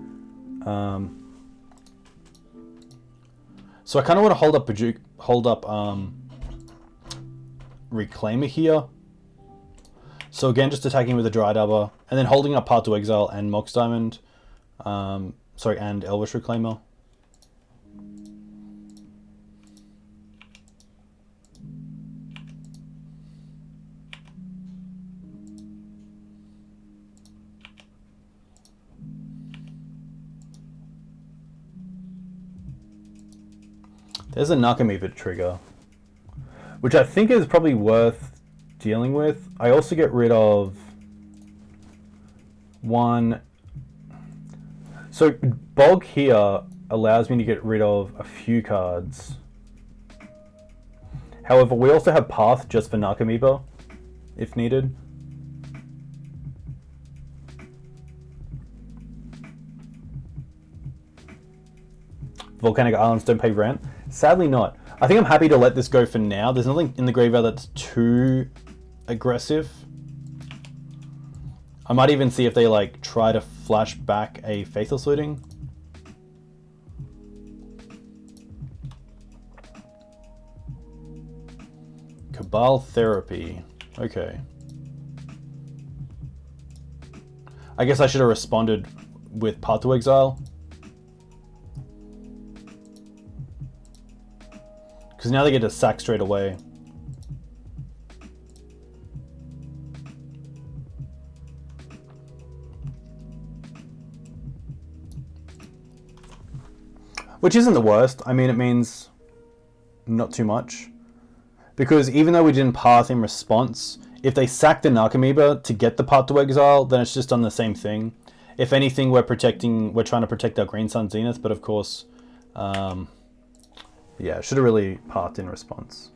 So I kind of want to hold up Reclaimer here. So again, just attacking with the Dryad Arbor, and then holding up Path to Exile and Mox Diamond. Sorry, and Elvish Reclaimer. There's a Narcomoeba trigger, which I think is probably worth dealing with. I also get rid of one. So Bog here allows me to get rid of a few cards. However, we also have Path just for Narcomoeba, if needed. Volcanic Islands don't pay rent. Sadly not. I think I'm happy to let this go for now. There's nothing in the graveyard that's too aggressive. I might even see if they like try to flash back a Faithless Looting. Cabal Therapy. Okay. I guess I should have responded with Path to Exile. Because now they get to sack straight away. Which isn't the worst. I mean, it means not too much. Because even though we didn't path in response, if they sack the Narcomoeba to get the Path to Exile, then it's just done the same thing. If anything, we're trying to protect our Green Sun Zenith, but of course... yeah, should have really pathed in response.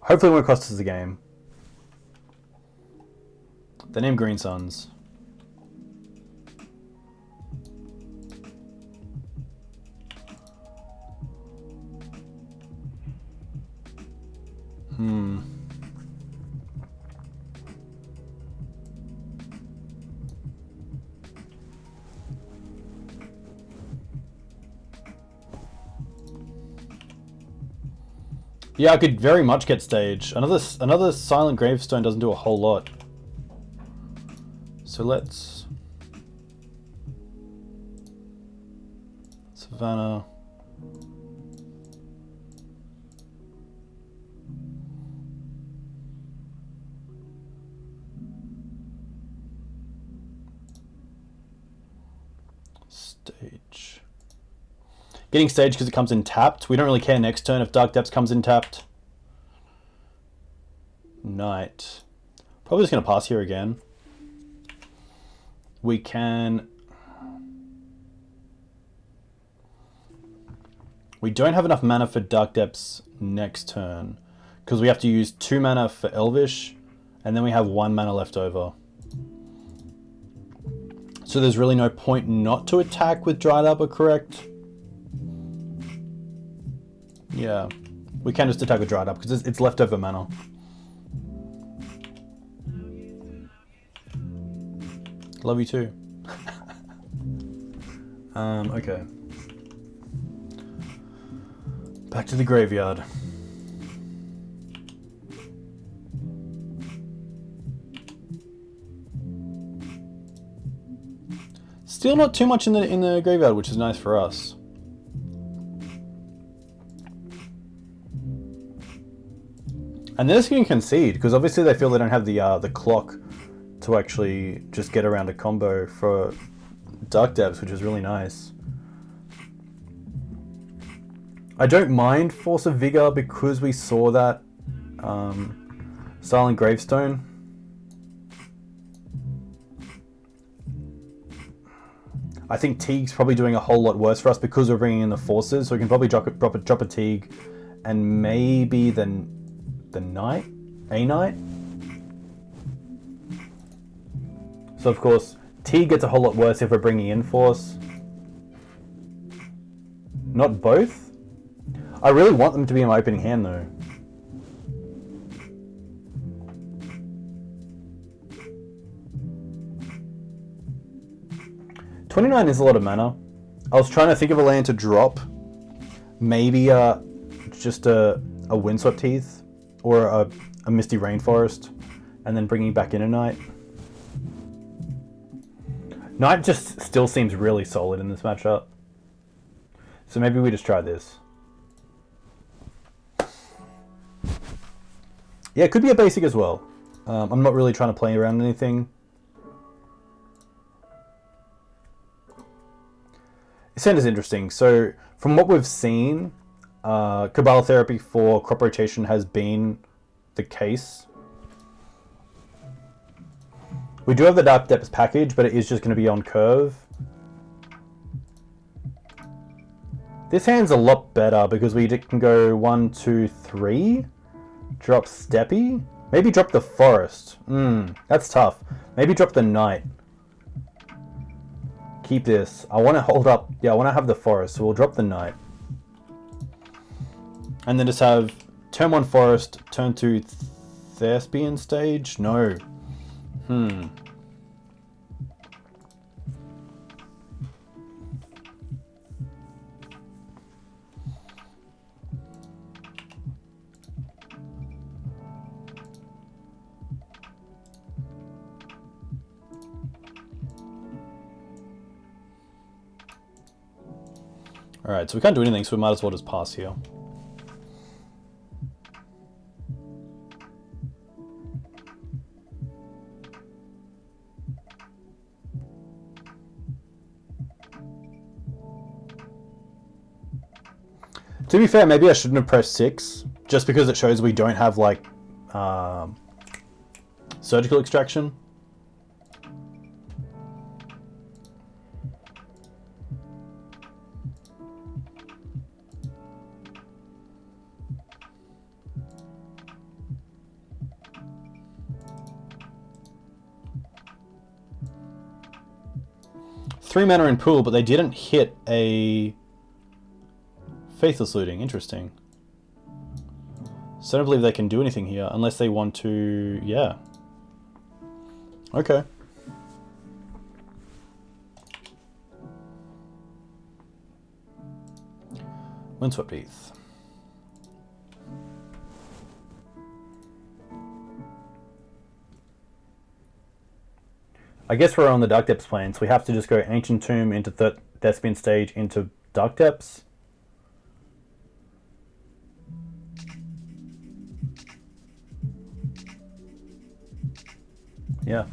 Hopefully it won't cost us the game. The name Green Suns. Yeah, I could very much get stage. Another Silent Gravestone doesn't do a whole lot. So let's... Savannah. Stage. Getting stage because it comes in tapped. We don't really care next turn if Dark Depths comes in tapped. Night. Probably just going to pass here again. We can... We don't have enough mana for Dark Depths next turn because we have to use 2 mana for Elvish and then we have 1 mana left over. So there's really no point not to attack with Dryad Arbor, correct? Yeah, we can just attack with Dryad Arbor because it's leftover mana. Love you too. Okay. Back to the graveyard. Still not too much in the graveyard, which is nice for us. And they're just going to concede because obviously they feel they don't have the clock to actually just get around a combo for Dark Depths, which is really nice. I don't mind Force of Vigor because we saw that Silent Gravestone. I think Teeg's probably doing a whole lot worse for us because we're bringing in the forces, so we can probably drop a Teeg and maybe the Knight? A Knight? So of course, Teeg gets a whole lot worse if we're bringing in Force. Not both? I really want them to be in my opening hand though. $29 is a lot of mana. I was trying to think of a land to drop. Maybe just a Windswept Heath or a Misty Rainforest and then bringing back in a Knight. Knight just still seems really solid in this matchup. So maybe we just try this. Yeah, it could be a basic as well. I'm not really trying to play around anything. This hand is interesting. So, from what we've seen, Cabal Therapy for crop rotation has been the case. We do have the Dark Depths package, but it is just going to be on curve. This hand's a lot better because we can go 1, 2, 3. Drop Steppe. Maybe drop the Forest. That's tough. Maybe drop the Knight. Keep this. I want to hold up. Yeah, I want to have the Forest, so we'll drop the Knight. And then just have turn 1 Forest, turn 2 Thespian stage? No. Alright, so we can't do anything, so we might as well just pass here. To be fair, maybe I shouldn't have pressed 6, just because it shows we don't have, like, surgical extraction. Three mana in pool, but they didn't hit a Faithless Looting. Interesting. So I don't believe they can do anything here unless they want to. Yeah. Okay. Windswept Heath. I guess we're on the Dark Depths plane, so we have to just go Ancient Tomb into Thespian stage into Dark Depths. Yeah.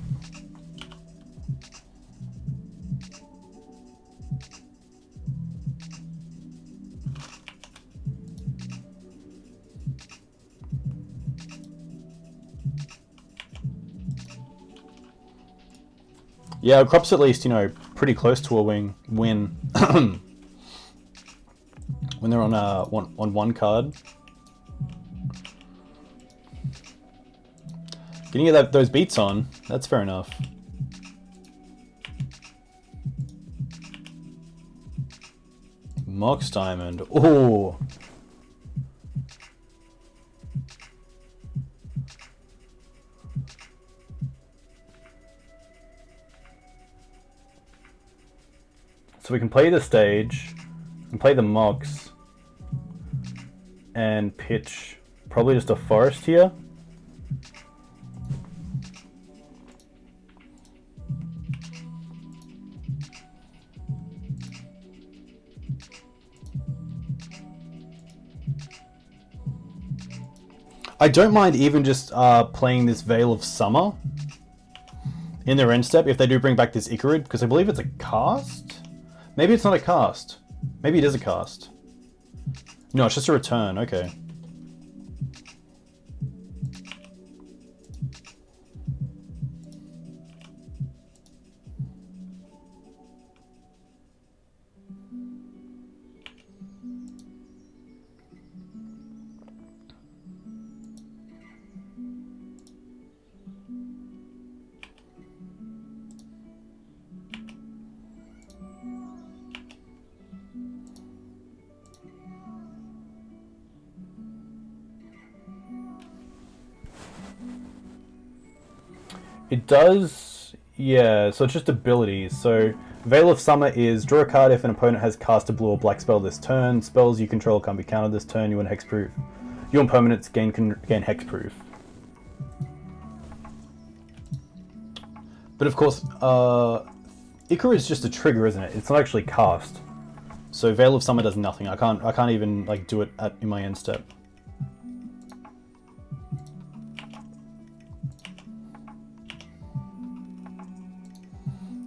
Yeah, Crop's at least, you know, pretty close to a win when they're on one card. Getting those beats on, that's fair enough. Mox Diamond. Oh. So we can play the stage, and play the Mox, and pitch probably just a forest here. I don't mind even just playing this Vale of Summer in their end step if they do bring back this Icarid, because I believe it's a cast? Maybe it's not a cast. Maybe it is a cast. No, it's just a return, okay. It does, yeah, so it's just abilities. So Vale of Summer is draw a card if an opponent has cast a blue or black spell this turn. Spells you control can't be countered this turn. You want hexproof. You want permanents gain hexproof. But of course, Icarid is just a trigger, isn't it? It's not actually cast. So Vale of Summer does nothing. I can't even like do it in my end step.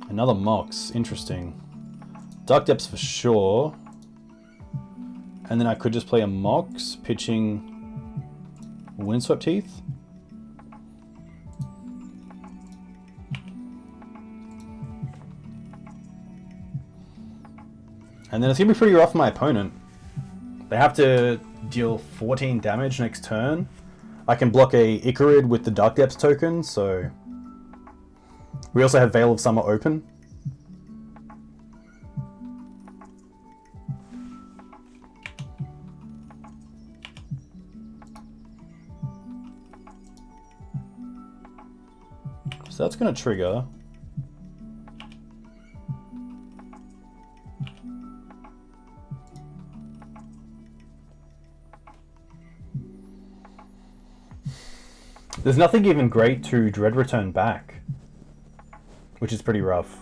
Another Mox, interesting. Dark Depths for sure. And then I could just play a Mox, pitching Windswept Heath. And then it's going to be pretty rough for my opponent. They have to deal 14 damage next turn. I can block a Icarid with the Dark Depths token, so... We also have Vale of Summer open. So that's going to trigger. There's nothing even great to Dread Return back, which is pretty rough.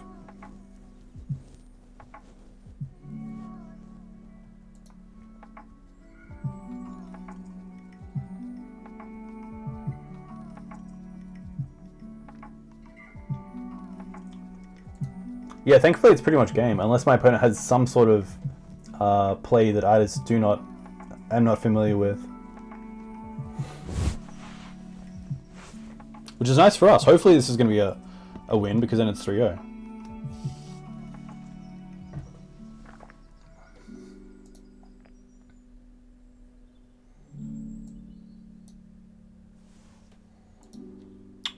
Yeah, thankfully it's pretty much game, unless my opponent has some sort of play that I just am not familiar with. Which is nice for us. Hopefully this is going to be a win, because then it's 3-0.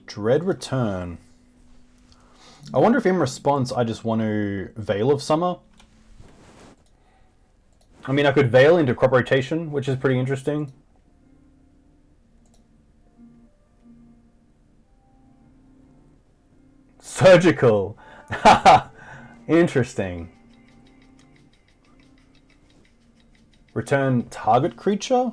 Dread Return. I wonder if in response I just want to Vale of Summer. I mean, I could Vale into Crop Rotation, which is pretty interesting. Surgical. Interesting. Return target creature?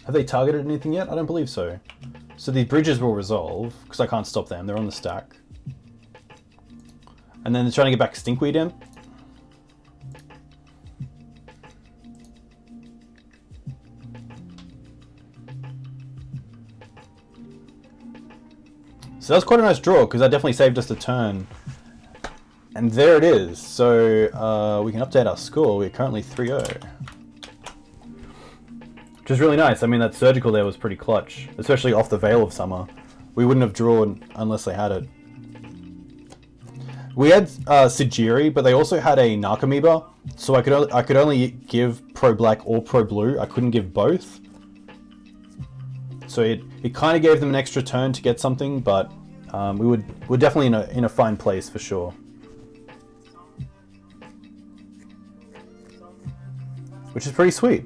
Have they targeted anything yet? I don't believe so. So So these bridges will resolve, because I can't stop them. They're on the stack. And then they're trying to get back Stinkweed in. So that was quite a nice draw, because that definitely saved us a turn. And there it is. So we can update our score. We're currently 3-0. Which is really nice. I mean, that Surgical there was pretty clutch. Especially off the Vale of Summer. We wouldn't have drawn unless they had it. We had Sejiri, but they also had a Narcomoeba. So I could only give Pro Black or Pro Blue. I couldn't give both. So it kind of gave them an extra turn to get something, but we're definitely in a fine place for sure. Which is pretty sweet.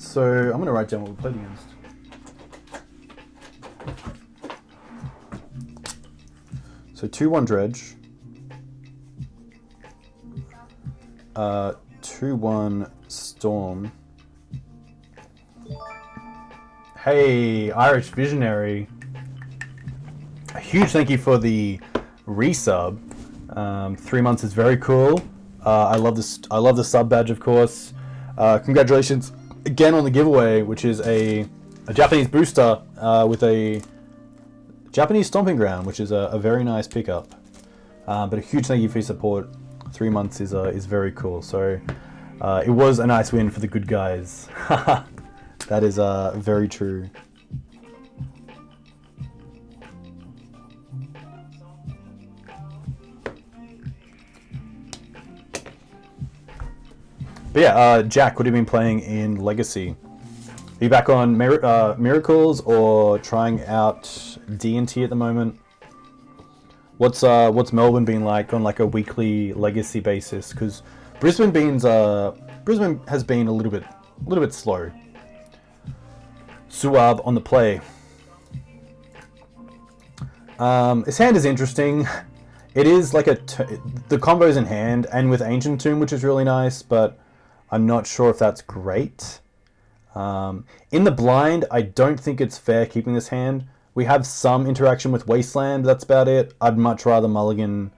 So I'm going to write down what we played against. So 2-1 Dredge. 2-1 Storm. Hey, Irish Visionary. A huge thank you for the resub. 3 months is very cool. I love this. I love the sub badge, of course. Congratulations again on the giveaway, which is a Japanese booster with a Japanese Stomping Ground, which is a very nice pickup. But a huge thank you for your support. 3 months is very cool. So it was a nice win for the good guys. That is very true. But yeah, Jack, what have you been playing in Legacy? Are you back on Miracles or trying out D&T at the moment? What's Melbourne been like on like a weekly Legacy basis? Because Brisbane has been a little bit slow. Suab on the play. His hand is interesting. It is like the combo's in hand and with Ancient Tomb, which is really nice, but I'm not sure if that's great. In the blind, I don't think it's fair keeping this hand. We have some interaction with Wasteland, that's about it. I'd much rather mulligan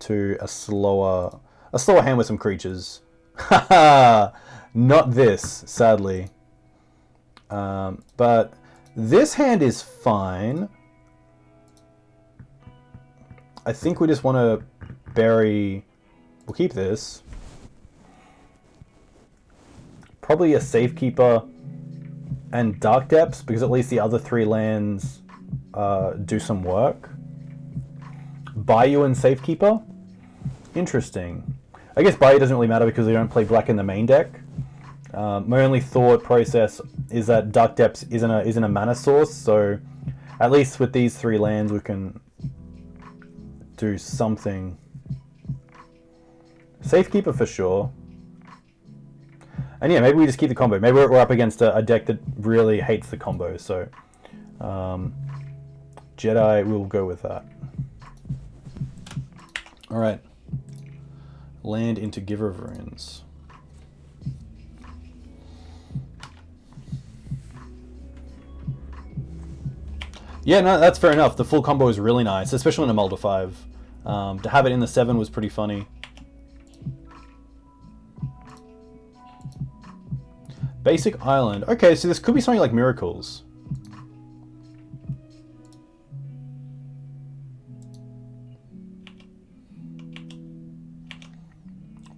to a slower hand with some creatures. Haha! Not this, sadly. But this hand is fine. I think we just want to bury... We'll keep this. Probably a Safekeeper and Dark Depths, because at least the other 3 lands do some work. Bayou and Safekeeper? Interesting. I guess Bayou doesn't really matter because they don't play black in the main deck. My only thought process is that Dark Depths isn't a mana source, so at least with these 3 lands we can do something. Safekeeper for sure. And yeah, maybe we just keep the combo. Maybe we're up against a deck that really hates the combo, so Jedi, we'll go with that. Alright. Land into Giver of Runes. Yeah, no, that's fair enough. The full combo is really nice, especially in a Mulder 5. To have it in the 7 was pretty funny. Basic Island. Okay, so this could be something like Miracles.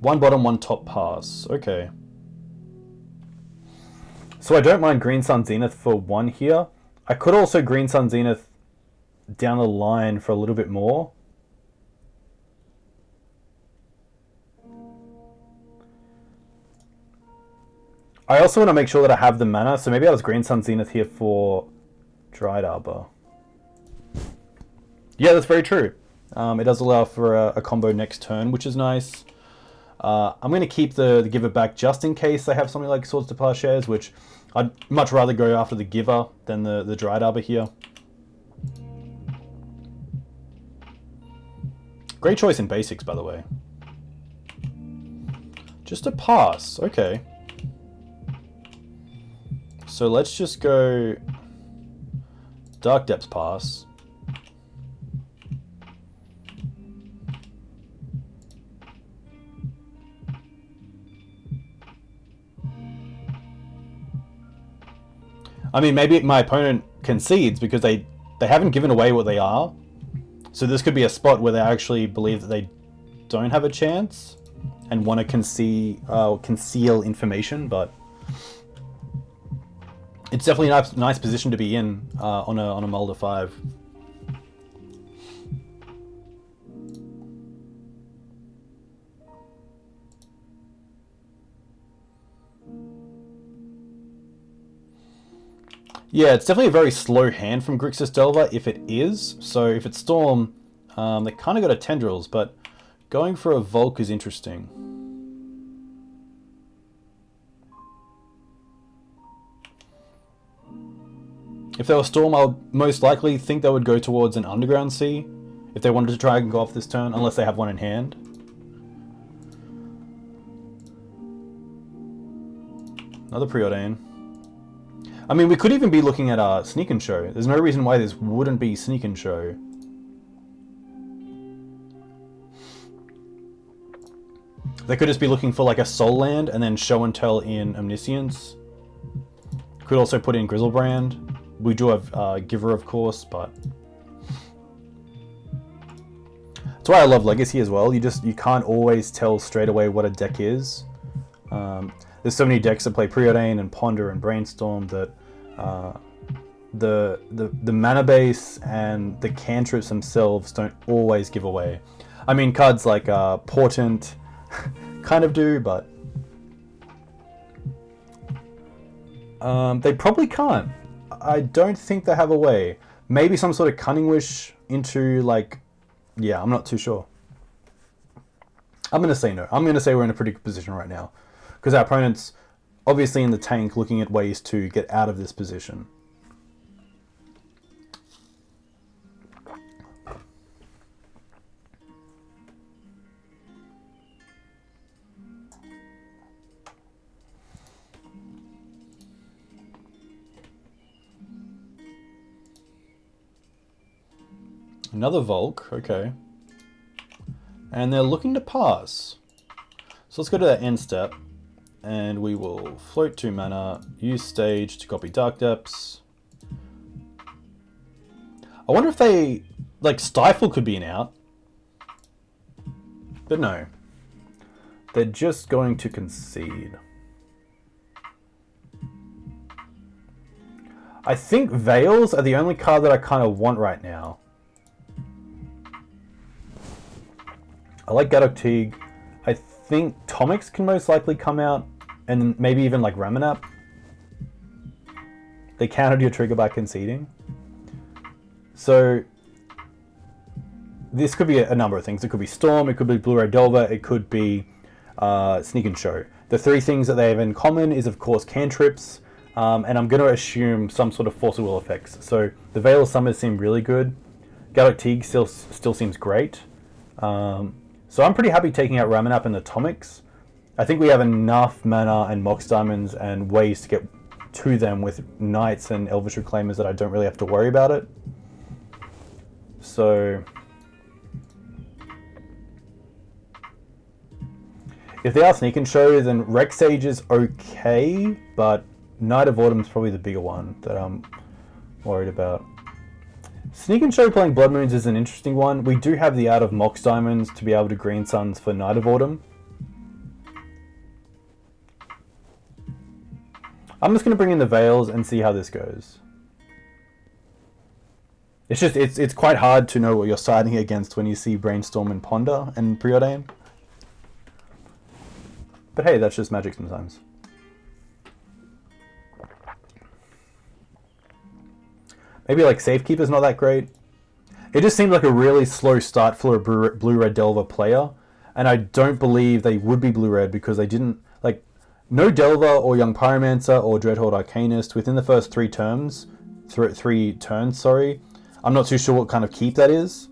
One bottom, one top pass. Okay. So I don't mind Green Sun Zenith for 1 here. I could also Green Sun Zenith down the line for a little bit more. I also want to make sure that I have the mana, so maybe I'll just Green Sun Zenith here for Dryad Arbor. Yeah, that's very true. It does allow for a combo next turn, which is nice. I'm going to keep the Giver back just in case they have something like Swords to Plowshares, which I'd much rather go after the Giver than the Dryad Arbor here. Great choice in basics, by the way. Just a pass, okay. So let's just go Dark Depths pass. I mean, maybe my opponent concedes because they haven't given away what they are. So this could be a spot where they actually believe that they don't have a chance and want to conceal information, but it's definitely a nice position to be in on a Mulder 5. Yeah, it's definitely a very slow hand from Grixis Delver if it is. So if it's Storm, they kind of got a Tendrils, but going for a Volk is interesting. If they were Storm, I would most likely think they would go towards an Underground Sea if they wanted to try and go off this turn, unless they have one in hand. Another Preordain. I mean, we could even be looking at Sneak and Show. There's no reason why this wouldn't be Sneak and Show. They could just be looking for like a Soul Land and then Show and Tell in Omniscience. Could also put in Grizzlebrand. We do have Giver, of course, but that's why I love Legacy as well. You can't always tell straight away what a deck is. There's so many decks that play Preordain and Ponder and Brainstorm that the mana base and the cantrips themselves don't always give away. I mean, cards like Portent kind of do, but they probably can't. I don't think they have a way. Maybe some sort of Cunning Wish into, like, yeah, I'm not too sure. I'm going to say no. I'm going to say we're in a pretty good position right now. Because our opponent's obviously in the tank looking at ways to get out of this position. Another Volk, okay. And they're looking to pass. So let's go to that end step. And we will float 2 mana, use Stage to copy Dark Depths. I wonder if they, like, Stifle could be an out. But no. They're just going to concede. I think Veils are the only card that I kind of want right now. I like Gaddock Teeg. I think Tomix can most likely come out. And maybe even like Ramunap. They countered your trigger by conceding. So this could be a number of things. It could be Storm, it could be Blue-Ray Delver, it could be Sneak and Show. The 3 things that they have in common is, of course, cantrips. And I'm going to assume some sort of Force of Will effects. So the Vale of Summers seem really good. Gaddock Teeg still seems great. So I'm pretty happy taking out Ramunap and the Tomix. I think we have enough mana and Mox Diamonds and ways to get to them with Knights and Elvish Reclaimers that I don't really have to worry about it. So if they are Sneak and Show, then Rec Sage is okay, but Knight of Autumn is probably the bigger one that I'm worried about. Sneak and Show playing Blood Moons is an interesting one. We do have the out of Mox Diamonds to be able to Green Suns for Knight of Autumn. I'm just going to bring in the Veils and see how this goes. It's just, it's quite hard to know what you're siding against when you see Brainstorm and Ponder and Preordain. But hey, that's just Magic sometimes. Maybe like Safekeeper's not that great. It just seemed like a really slow start for a Blue-Red Delver player. And I don't believe they would be Blue-Red because they didn't, like, no Delver or Young Pyromancer or Dreadhorde Arcanist within the first 3 turns. 3 turns, sorry. I'm not too sure what kind of keep that is.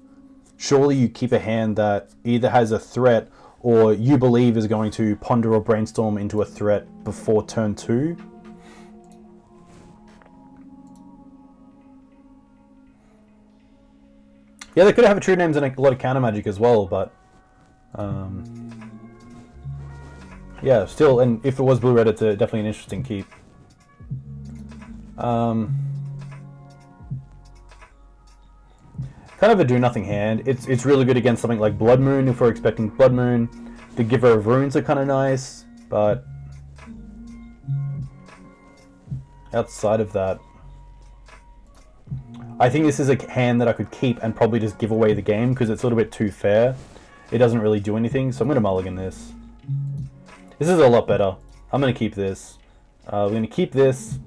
Surely you keep a hand that either has a threat or you believe is going to Ponder or Brainstorm into a threat before turn 2. Yeah, they could have true names and a lot of counter magic as well, but yeah, still, and if it was blue red, it's definitely an interesting keep. Kind of a do nothing hand. It's really good against something like Blood Moon if we're expecting Blood Moon. The Giver of Runes are kind of nice, but outside of that, I think this is a hand that I could keep and probably just give away the game because it's a little bit too fair. It doesn't really do anything, so I'm going to mulligan this. This is a lot better. I'm going to keep this. We're going to keep this,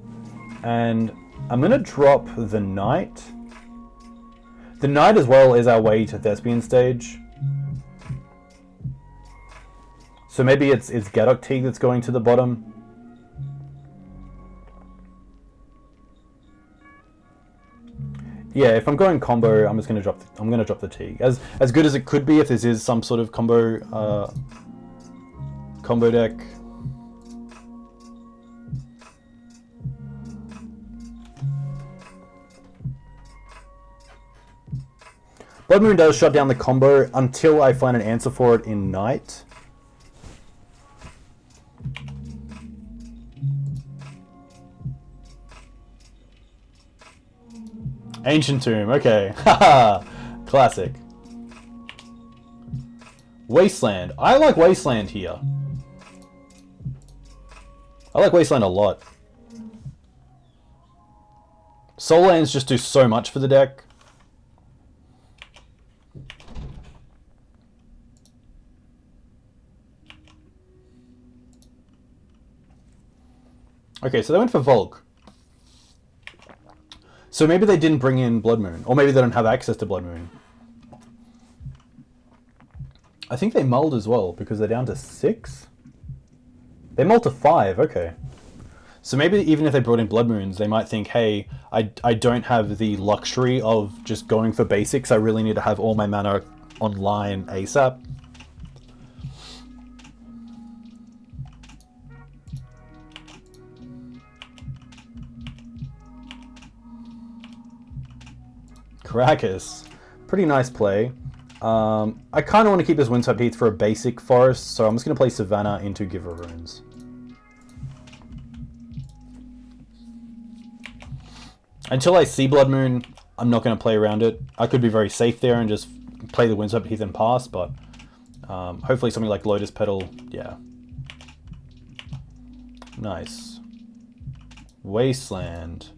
and I'm going to drop the Knight. The Knight as well is our way to Thespian stage. So maybe it's Gaddock Teeg that's going to the bottom. Yeah, if I'm going combo, I'm just going to drop. I'm going to drop the Teeg. As good as it could be if this is some sort of combo deck. Blood Moon does shut down the combo until I find an answer for it in Knight. Ancient Tomb, okay. Haha, classic. Wasteland. I like Wasteland here. I like Wasteland a lot. Soul Lands just do so much for the deck. Okay, so they went for Volk. So maybe they didn't bring in Blood Moon. Or maybe they don't have access to Blood Moon. I think they mulled as well, because they're down to 6? They mulled to 5, okay. So maybe even if they brought in Blood Moons, they might think, hey, I don't have the luxury of just going for basics. I really need to have all my mana online ASAP. Karakas. Pretty nice play. I kind of want to keep this Windswept Heath for a basic forest, so I'm just going to play Savannah into Giver of Runes. Until I see Blood Moon, I'm not going to play around it. I could be very safe there and just play the Windswept Heath and pass, but hopefully something like Lotus Petal, yeah. Nice. Wasteland.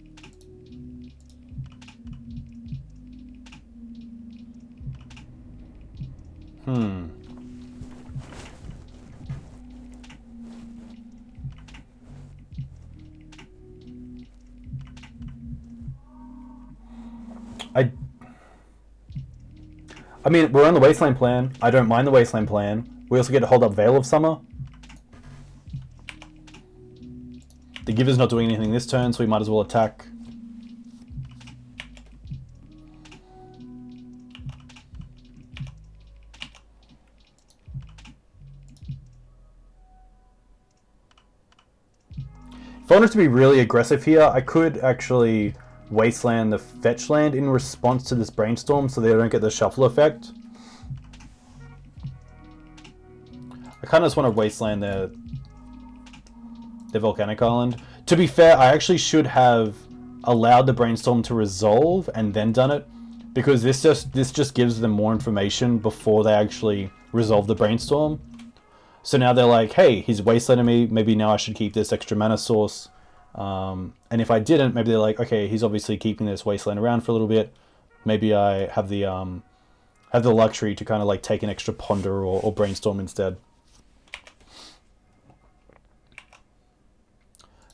I mean, we're on the Wasteland plan. I don't mind the Wasteland plan. We also get to hold up Vale of Summer. The Giver's not doing anything this turn, so we might as well attack. If I wanted to be really aggressive here, I could actually Wasteland the fetch land in response to this Brainstorm so they don't get the shuffle effect. I kind of just want to Wasteland their Volcanic Island. To be fair, I actually should have allowed the Brainstorm to resolve and then done it, because this just gives them more information before they actually resolve the Brainstorm. So now they're like, hey, he's Wastelanding me, maybe now I should keep this extra mana source. And if I didn't, maybe they're like, okay, he's obviously keeping this Wasteland around for a little bit. Maybe I have the luxury to kind of like take an extra Ponder or Brainstorm instead.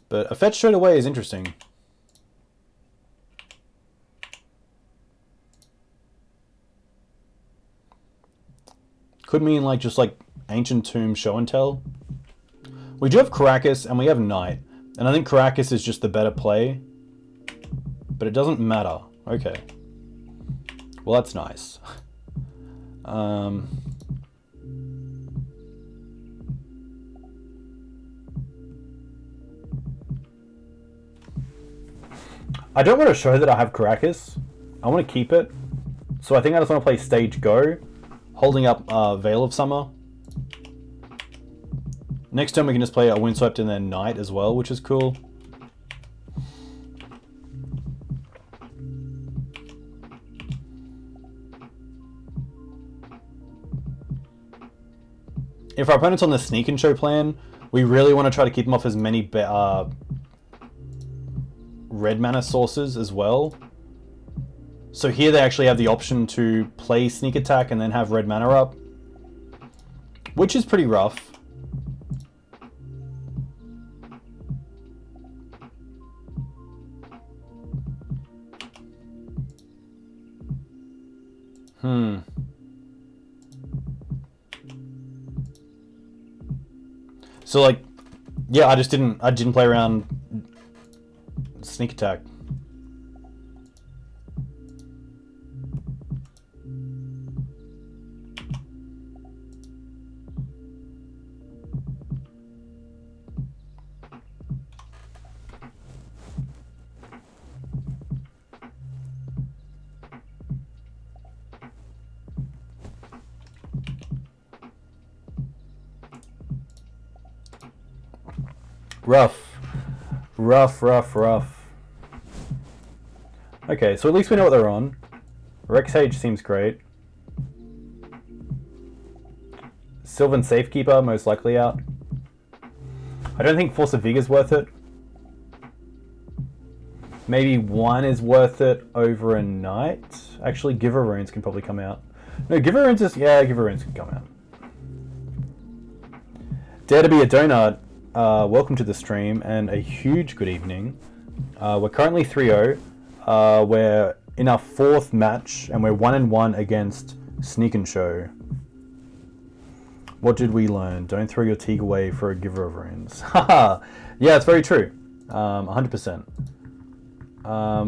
But a fetch straight away is interesting. Could mean like just like Ancient Tomb Show and Tell. We do have Karakas and we have Knight. And I think Karakas is just the better play. But it doesn't matter. Okay. Well, that's nice. I don't want to show that I have Karakas. I want to keep it. So I think I just want to play Stage Go, holding up Vale of Summer. Next turn we can just play a Windswept and then Night as well, which is cool. If our opponent's on the Sneak and Show plan, we really want to try to keep them off as many red mana sources as well. So here they actually have the option to play Sneak Attack and then have red mana up, which is pretty rough. So like, yeah, I didn't play around Sneak Attack. Rough. Okay, so at least we know what they're on. Rec Sage seems great. Sylvan Safekeeper, most likely out. I don't think Force of Vigor is worth it. Maybe one is worth it over a Night. Actually, Giver Runes can probably come out. No, Giver Runes is... yeah, Giver Runes can come out. Dare to be a donut. Welcome to the stream and a huge good evening. We're currently 3-0. We're in our 4th match and we're 1-1 against Sneak and Show. What did we learn? Don't throw your Teeg away for a Giver of Runes. Haha! Yeah, it's very true. 100%.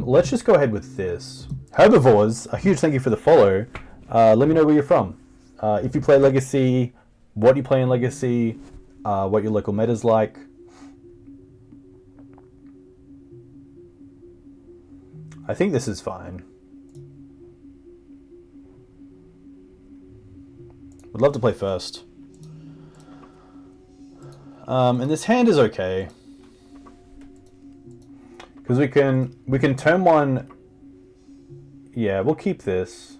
Let's just go ahead with this. Herbivores, a huge thank you for the follow. Let me know where you're from. If you play Legacy, what you play in Legacy, what your local meta's like. I think this is fine. Would love to play first. And this hand is okay. Because we can turn one... yeah, we'll keep this.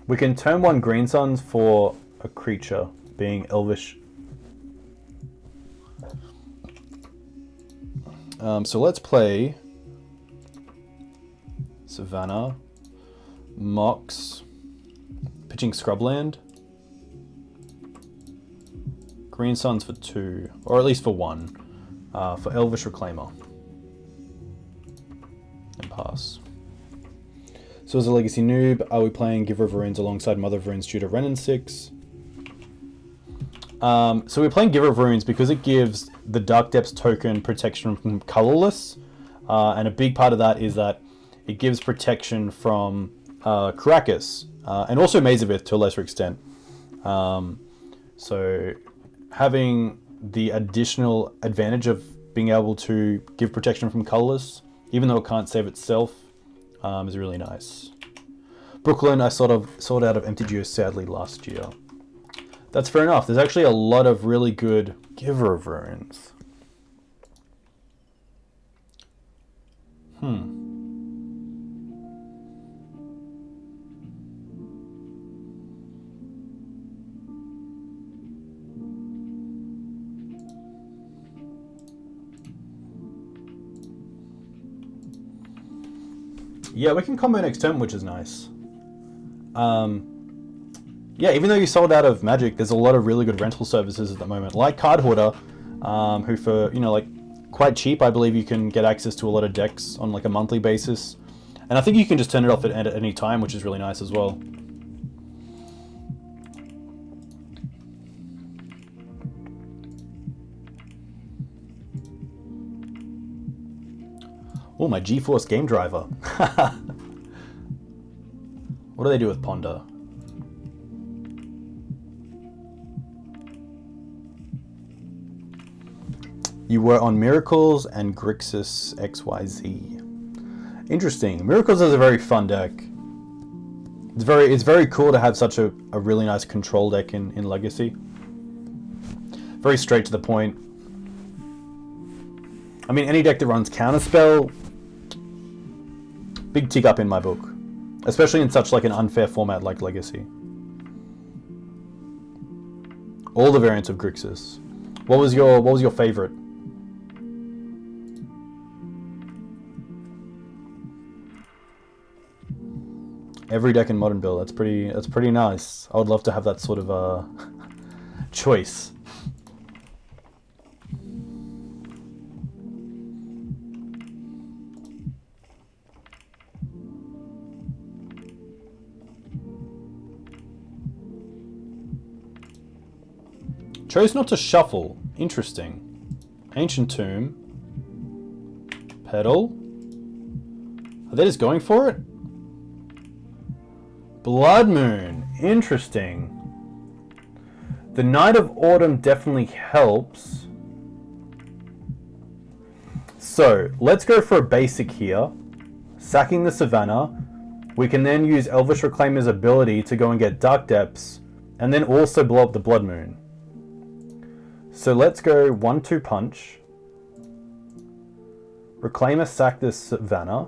We can turn one Green Suns for a creature, being Elvish. So let's play Savannah, Mox, pitching Scrubland, Green Suns for 2, or at least for 1, for Elvish Reclaimer, and pass. So as a Legacy noob, are we playing Giver of Runes alongside Mother of Runes due to Renin 6? So we're playing Giver of Runes because it gives the Dark Depths token protection from colorless, and a big part of that is that it gives protection from Karakas, and also Maze of Ith to a lesser extent. So having the additional advantage of being able to give protection from colorless, even though it can't save itself, is really nice. Brooklyn, I sold out of MTGO sadly last year. That's fair enough. There's actually a lot of really good Giver of Runes. Yeah, we can combo next turn, which is nice. Yeah, even though you sold out of Magic, there's a lot of really good rental services at the moment, like Card Hoarder, who for, you know, like, quite cheap, I believe you can get access to a lot of decks on like a monthly basis. And I think you can just turn it off at any time, which is really nice as well. Oh, my GeForce game driver. What do they do with Ponder? You were on Miracles and Grixis XYZ. Interesting. Miracles is a very fun deck. It's very cool to have such a really nice control deck in Legacy. Very straight to the point. I mean, any deck that runs Counterspell, big tick up in my book. Especially in such like an unfair format like Legacy. All the variants of Grixis. What was your favorite? Every deck in Modern Build. That's pretty nice. I would love to have that sort of choice. Chose not to shuffle. Interesting. Ancient Tomb. Petal. Are they just going for it? Blood Moon. Interesting. The Night of Autumn definitely helps. So, let's go for a basic here. Sacking the Savannah. We can then use Elvish Reclaimer's ability to go and get Dark Depths, and then also blow up the Blood Moon. So let's go 1-2 punch. Reclaimer, sack this Savannah.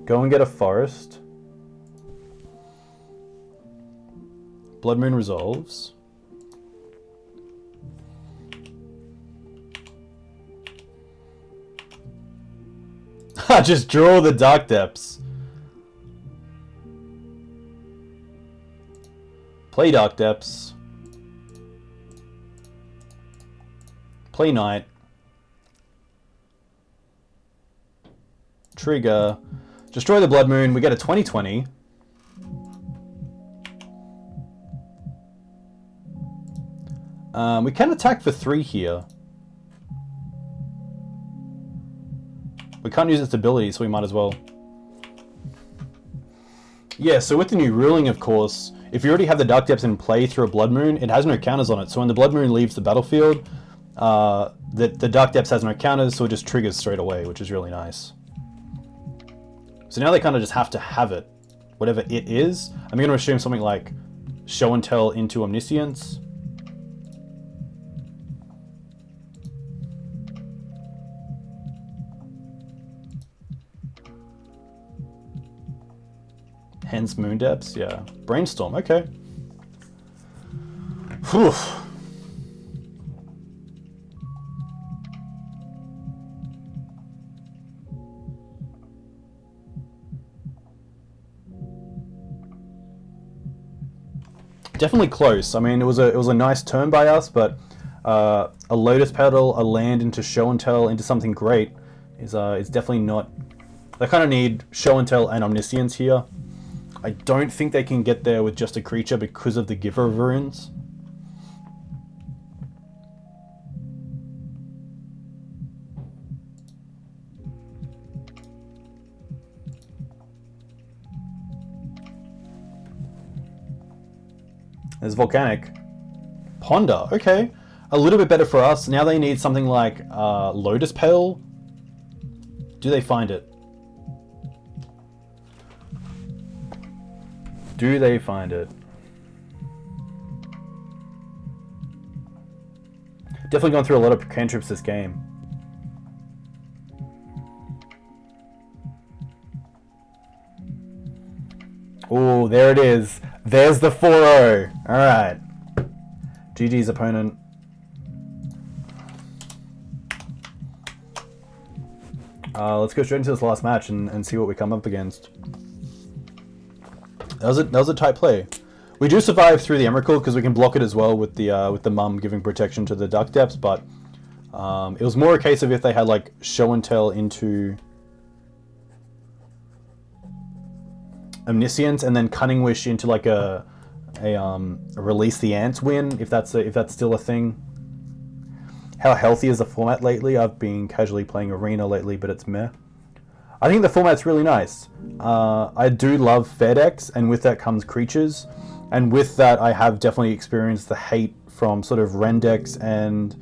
Go and get a forest. Blood Moon resolves. Just draw the Dark Depths. Play Dark Depths. Play Night. Trigger. Destroy the Blood Moon. We get a 20/20. We can attack for 3 here. We can't use its ability, so we might as well. Yeah, so with the new ruling, of course, if you already have the Dark Depths in play through a Blood Moon, it has no counters on it. So when the Blood Moon leaves the battlefield, the Dark Depths has no counters, so it just triggers straight away, which is really nice. So now they kind of just have to have it, whatever it is. I'm going to assume something like Show and Tell into Omniscience. Hence Moon Depths, yeah. Brainstorm, okay. Whew. Definitely close. I mean, it was a nice turn by us, but a Lotus Petal, a land into Show and Tell into something great is definitely not. They kind of need Show and Tell and Omniscience here. I don't think they can get there with just a creature because of the Giver of Runes. There's Volcanic. Ponder, okay. A little bit better for us. Now they need something like Lotus Petal. Do they find it? Do they find it? Definitely gone through a lot of cantrips this game. Oh, there it is. There's the 4-0. Alright. GG's opponent. Let's go straight into this last match and see what we come up against. That was a tight play. We do survive through the Emrakul because we can block it as well with the Mum giving protection to the Dark Depths, but it was more a case of if they had like Show and Tell into Omniscience and then Cunning Wish into like a Release the Ants win, if that's still a thing. How healthy is the format lately? I've been casually playing Arena lately, but it's meh. I think the format's really nice. I do love fair decks, and with that comes creatures. And with that, I have definitely experienced the hate from sort of Ren decks and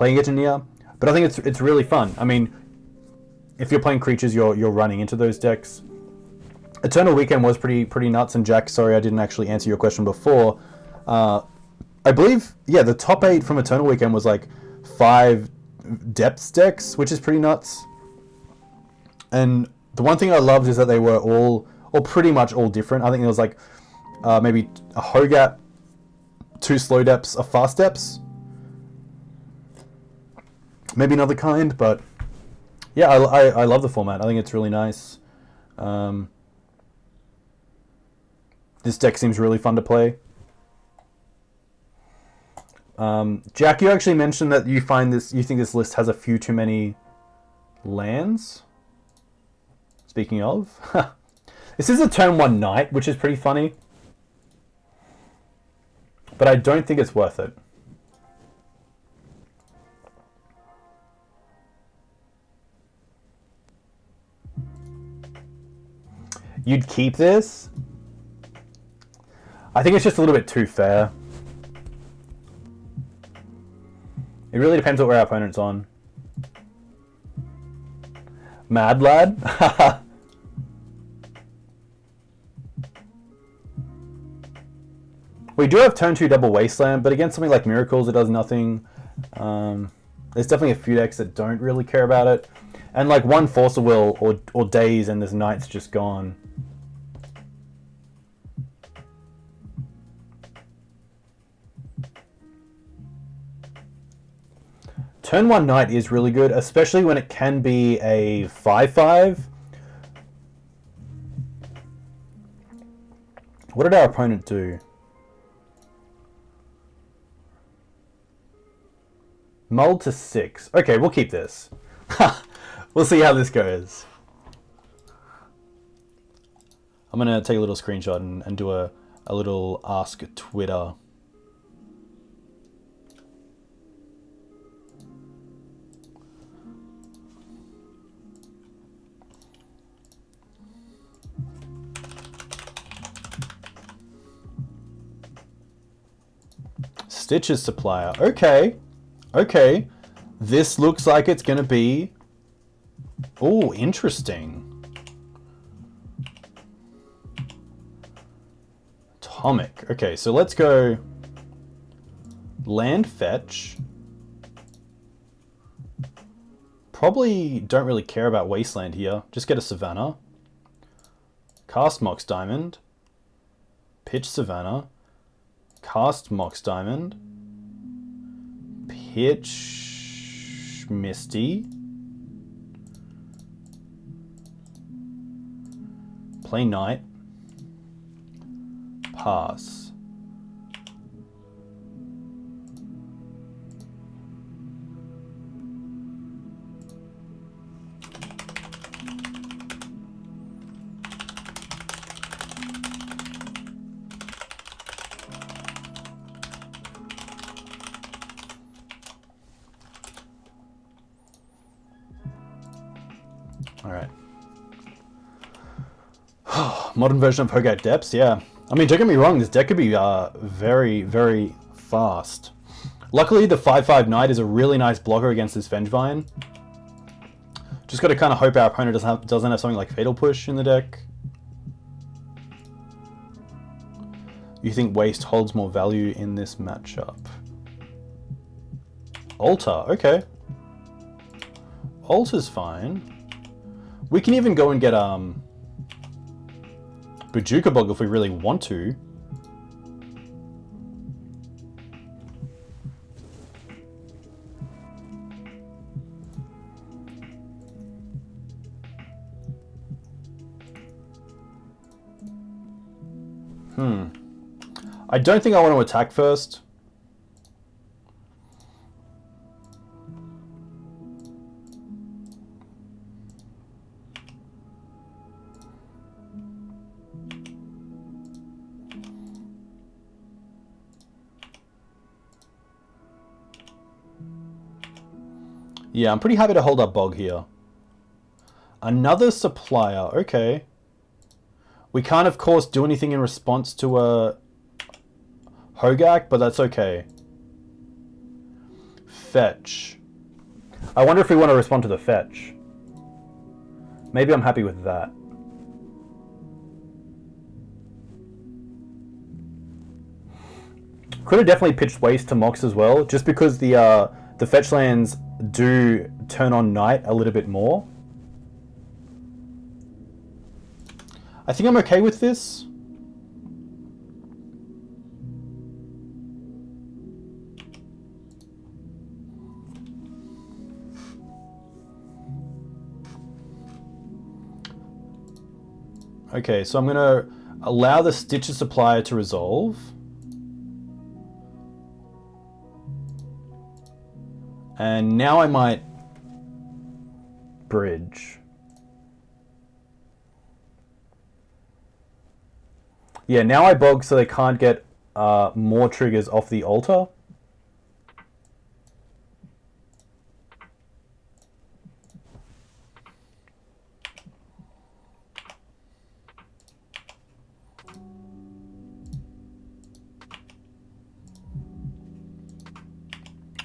playing Engineer, but I think it's really fun. I mean, if you're playing creatures, you're running into those decks. Eternal Weekend was pretty nuts, and Jack, sorry I didn't actually answer your question before. I believe, yeah, the top 8 from Eternal Weekend was like 5 depths decks, which is pretty nuts. And the one thing I loved is that they were all pretty much all different. I think there was like maybe a Hogat, 2 slow depths, a fast depths, maybe another kind, but yeah, I love the format. I think it's really nice. This deck seems really fun to play. Jack, you actually mentioned that you think this list has a few too many lands. Speaking of, this is a turn 1 Knight, which is pretty funny, but I don't think it's worth it. You'd keep this? I think it's just a little bit too fair. It really depends what our opponent's on. Mad Lad? We do have turn 2 double Wasteland, but against something like Miracles, it does nothing. There's definitely a few decks that don't really care about it. And like one Force of Will or Daze and this Knight's just gone. Turn 1 Knight is really good, especially when it can be a 5/5. What did our opponent do? Mulled to 6. Okay, we'll keep this. We'll see how this goes. I'm going to take a little screenshot and do a little Ask Twitter. Stitches Supplier. Okay. Okay. This looks like it's going to be... Oh, interesting. Tomik. Okay, so let's go... Land Fetch. Probably don't really care about Wasteland here. Just get a Savannah. Cast Mox Diamond. Pitch Savannah. Cast Mox Diamond. Pitch Misty. Play Knight. Pass. Alright. Modern version of Hogat Depths, yeah. I mean, don't get me wrong, this deck could be very, very fast. Luckily, the 5/5 Knight is a really nice blocker against this Vengevine. Just got to kind of hope our opponent doesn't have something like Fatal Push in the deck. You think Waste holds more value in this matchup? Altar, okay. Altar's fine. We can even go and get Bojuka Bog if we really want to. I don't think I want to attack first. Yeah, I'm pretty happy to hold up Bog here. Another supplier, okay. We can't, of course, do anything in response to a Hogak, but that's okay. fetch. I wonder if we want to respond to the fetch. Maybe I'm happy with that. Could have definitely pitched Waste to Mox as well, just because the fetch lands do turn on Night a little bit more. I think I'm okay with this. Okay, so I'm going to allow the Stitcher Supplier to resolve. And now I might bridge. Yeah, now I bog so they can't get more triggers off the altar.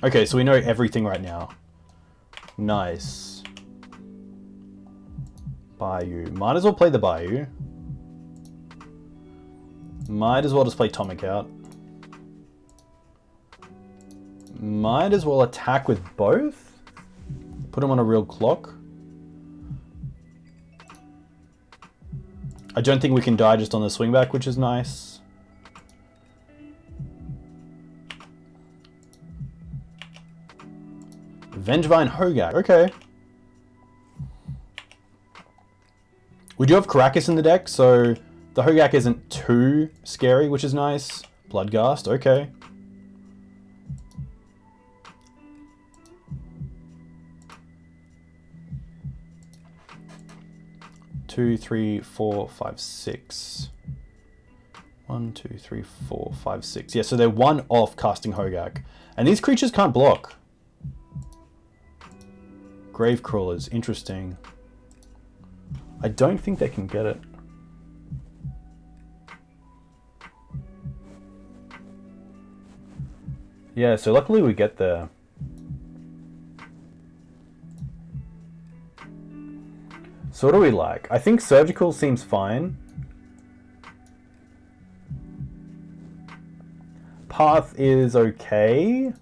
Okay, so we know everything right now. Nice. Bayou. Might as well play the Bayou. Might as well just play Tomik out. Might as well attack with both. Put him on a real clock. I don't think we can die just on the swing back, which is nice. Vengevine Hogak, okay. We do have Karakas in the deck, so the Hogak isn't too scary, which is nice. Bloodghast, okay. Two, three, four, five, six. 1, 2, 3, 4, 5, 6. Yeah, so they're one off casting Hogak. And these creatures can't block. Grave Crawlers, interesting. I don't think they can get it. Yeah, so luckily we get there. So what do we like? I think Surgical seems fine. Path is okay.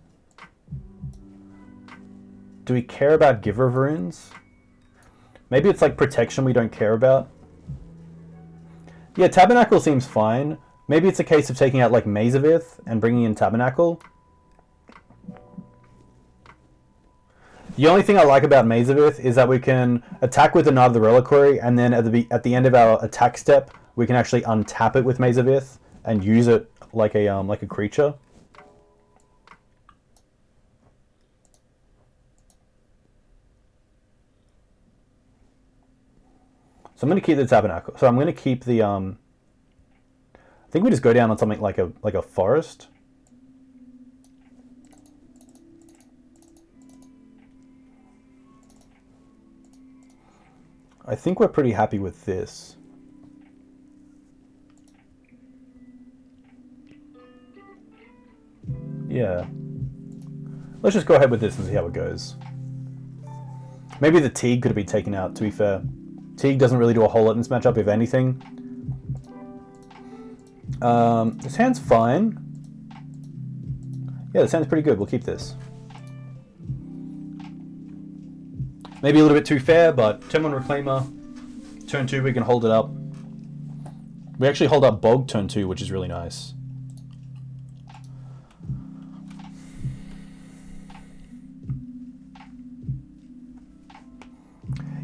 Do we care about Giver of Runes? Maybe it's like protection we don't care about. Yeah, Tabernacle seems fine. Maybe it's a case of taking out like Maze of Ith and bringing in Tabernacle. The only thing I like about Maze of Ith is that we can attack with another Reliquary, and then at the end of our attack step, we can actually untap it with Maze of Ith and use it like a creature. So I'm going to keep the Tabernacle. So I'm going to keep the I think we just go down on something like a forest. I think we're pretty happy with this. Yeah. Let's just go ahead with this and see how it goes. Maybe the Teeg could have been taken out, to be fair. Teeg doesn't really do a whole lot in this matchup, if anything. This hand's fine. Yeah, this hand's pretty good. We'll keep this. Maybe a little bit too fair, but turn 1 Reclaimer. Turn 2 we can hold it up. We actually hold up Bog turn 2, which is really nice.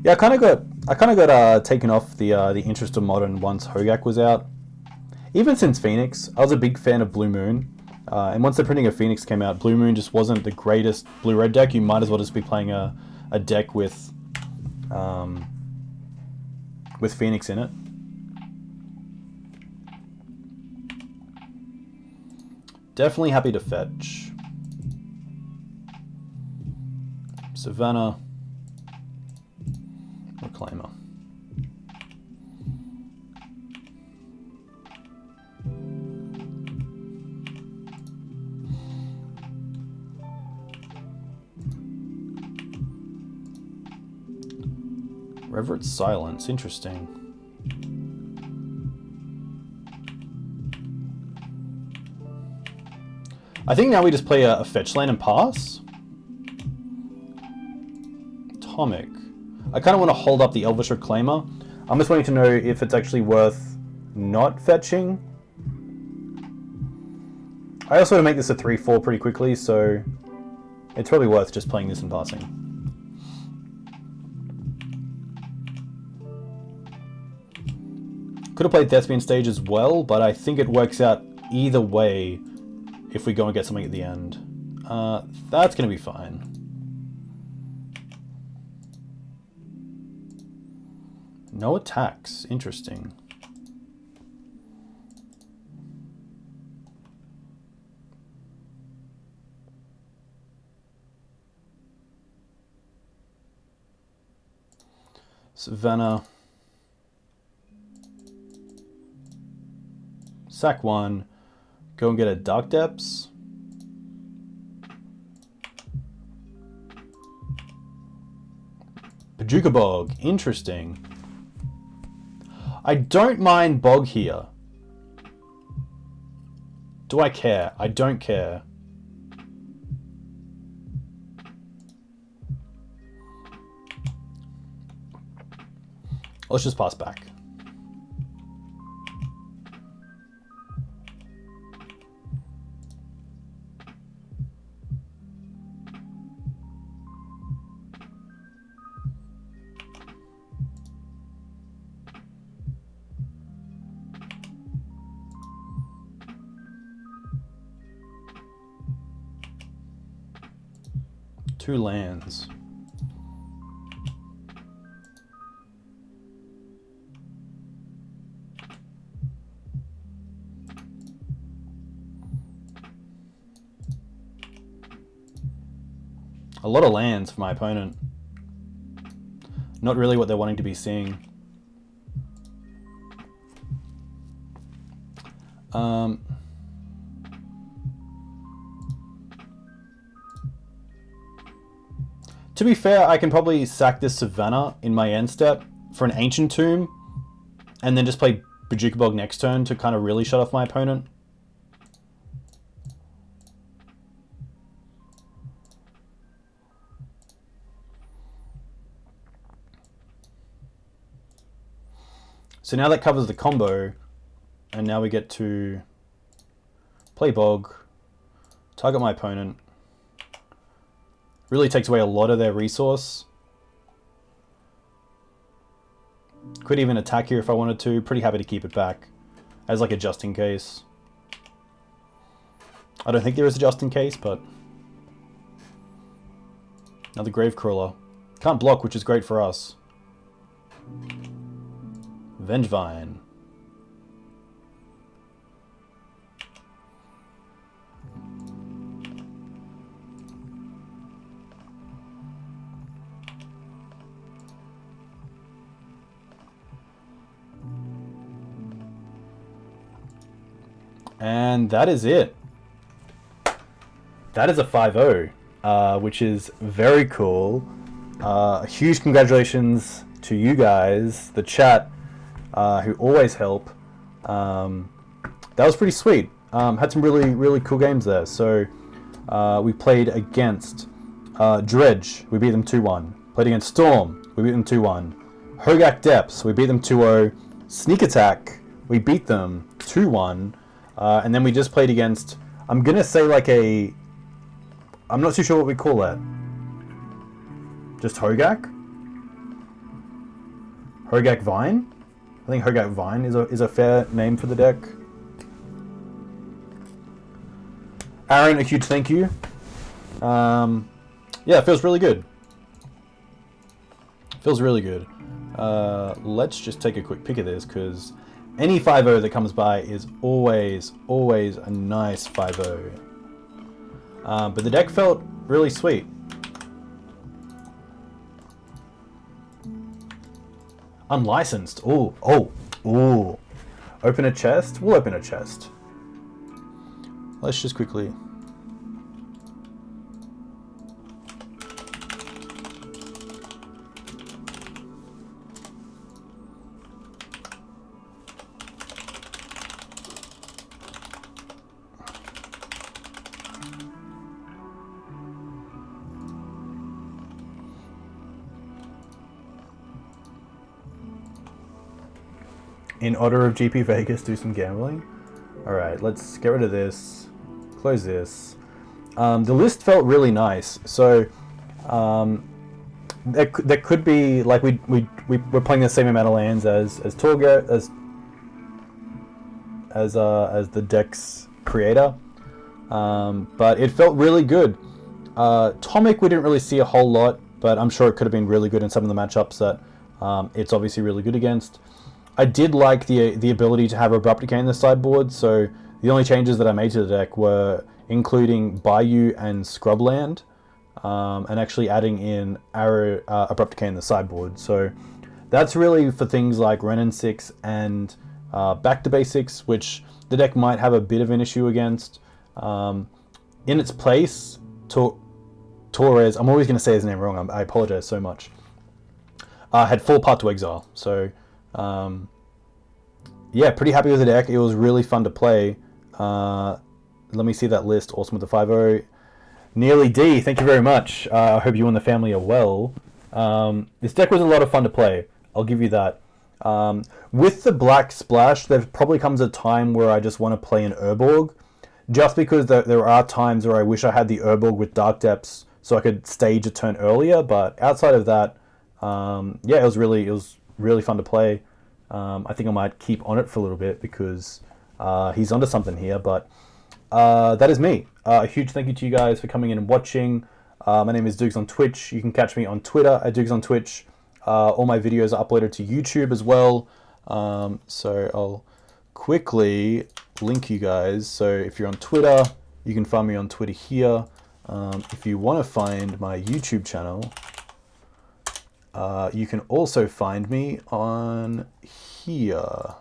Yeah, I kind of got taken off the interest of Modern once Hogak was out. Even since Phoenix, I was a big fan of Blue Moon. And once the printing of Phoenix came out, Blue Moon just wasn't the greatest blue-red deck. You might as well just be playing a deck with Phoenix in it. Definitely happy to fetch. Savannah. Reclaimer. Reverent Silence, interesting. I think now we just play a fetch land and pass. Tomik. I kind of want to hold up the Elvish Reclaimer. I'm just waiting to know if it's actually worth not fetching. I also want to make this a 3-4 pretty quickly, so it's probably worth just playing this and passing. Could have played Thespian Stage as well, but I think it works out either way if we go and get something at the end. That's going to be fine. No attacks. Interesting. Savannah. Sack 1. Go and get a Dark Depths. Bojuka Bog. Interesting. I don't mind Bog here. Do I care? I don't care. Let's just pass back. Two lands. A lot of lands for my opponent. Not really what they're wanting to be seeing. To be fair, I can probably sack this Savannah in my end step for an Ancient Tomb, and then just play Bojuka Bog next turn to kind of really shut off my opponent. So now that covers the combo, and now we get to play Bog, target my opponent. Really takes away a lot of their resource. Could even attack here if I wanted to. Pretty happy to keep it back as like a just in case. I don't think there is a just in case, but another Gravecrawler. Can't block, which is great for us. Vengevine. And that is it. That is a 5-0, which is very cool. Huge congratulations to you guys, the chat, who always help. That was pretty sweet. Had some really cool games there. So we played against Dredge. We beat them 2-1. Played against Storm. We beat them 2-1. Hogak Depths. We beat them 2-0. Sneak Attack. We beat them 2-1. And then we just played against, I'm going to say like a, I'm not too sure what we call that. Just Hogak? Hogak Vine? I think Hogak Vine is a fair name for the deck. Aaron, a huge thank you. Yeah, it feels really good. Feels really good. Let's just take a quick pick of this, because any 5-0 that comes by is always a nice 5-0. But the deck felt really sweet. Unlicensed. Ooh. Open a chest? We'll open a chest. Let's just quickly. In honor of GP Vegas, do some gambling. Alright, let's get rid of this. Close this. The list felt really nice. So, there could be, like, we're playing the same amount of lands as Torgo, as the deck's creator. But it felt really good. Tomik, we didn't really see a whole lot, but I'm sure it could have been really good in some of the matchups that it's obviously really good against. I did like the ability to have Abrupt Decay in the sideboard, so the only changes that I made to the deck were including Bayou and Scrubland, and actually adding in Abrupt Decay in the sideboard. So that's really for things like Ren and 6 and Back to Basics, which the deck might have a bit of an issue against. In its place, Torres, I'm always going to say his name wrong, I apologize so much, had full Path to Exile. So, yeah, pretty happy with the deck. It was really fun to play. Let me see that list. Awesome with the 5-0. Nearly D, thank you very much. I hope you and the family are well. This deck was a lot of fun to play. I'll give you that. With the Black Splash, there probably comes a time where I just want to play an Urborg. Just because there are times where I wish I had the Urborg with Dark Depths so I could stage a turn earlier. But outside of that, yeah, it was really fun to play. I think I might keep on it for a little bit because he's onto something here. But that is me. A huge thank you to you guys for coming in and watching. My name is Dukes on Twitch. You can catch me on Twitter at Dukes on Twitch. All my videos are uploaded to YouTube as well. So I'll quickly link you guys. So if you're on Twitter, you can find me on Twitter here. If you want to find my YouTube channel, you can also find me on here.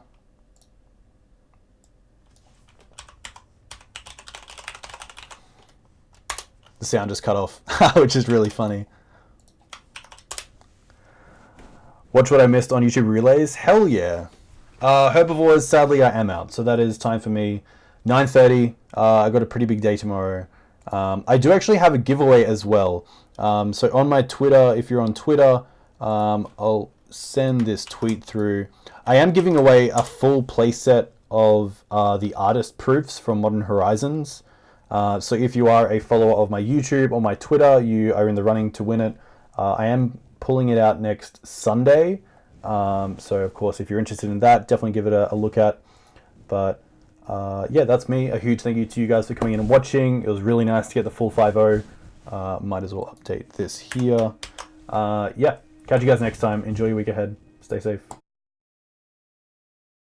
The sound just cut off, which is really funny. Watch what I missed on YouTube Relays? Hell yeah. Herbivores, sadly I am out, so that is time for me. 9:30, I got a pretty big day tomorrow. I do actually have a giveaway as well. So on my Twitter, if you're on Twitter, I'll send this tweet through. I am giving away a full playset of the artist proofs from Modern Horizons. So if you are a follower of my YouTube or my Twitter, you are in the running to win it. I am pulling it out next Sunday. So of course, if you're interested in that, definitely give it a look at. But yeah, that's me. A huge thank you to you guys for coming in and watching. It was really nice to get the full 5-0. Might as well update this here. Yeah, catch you guys next time. Enjoy your week ahead. Stay safe.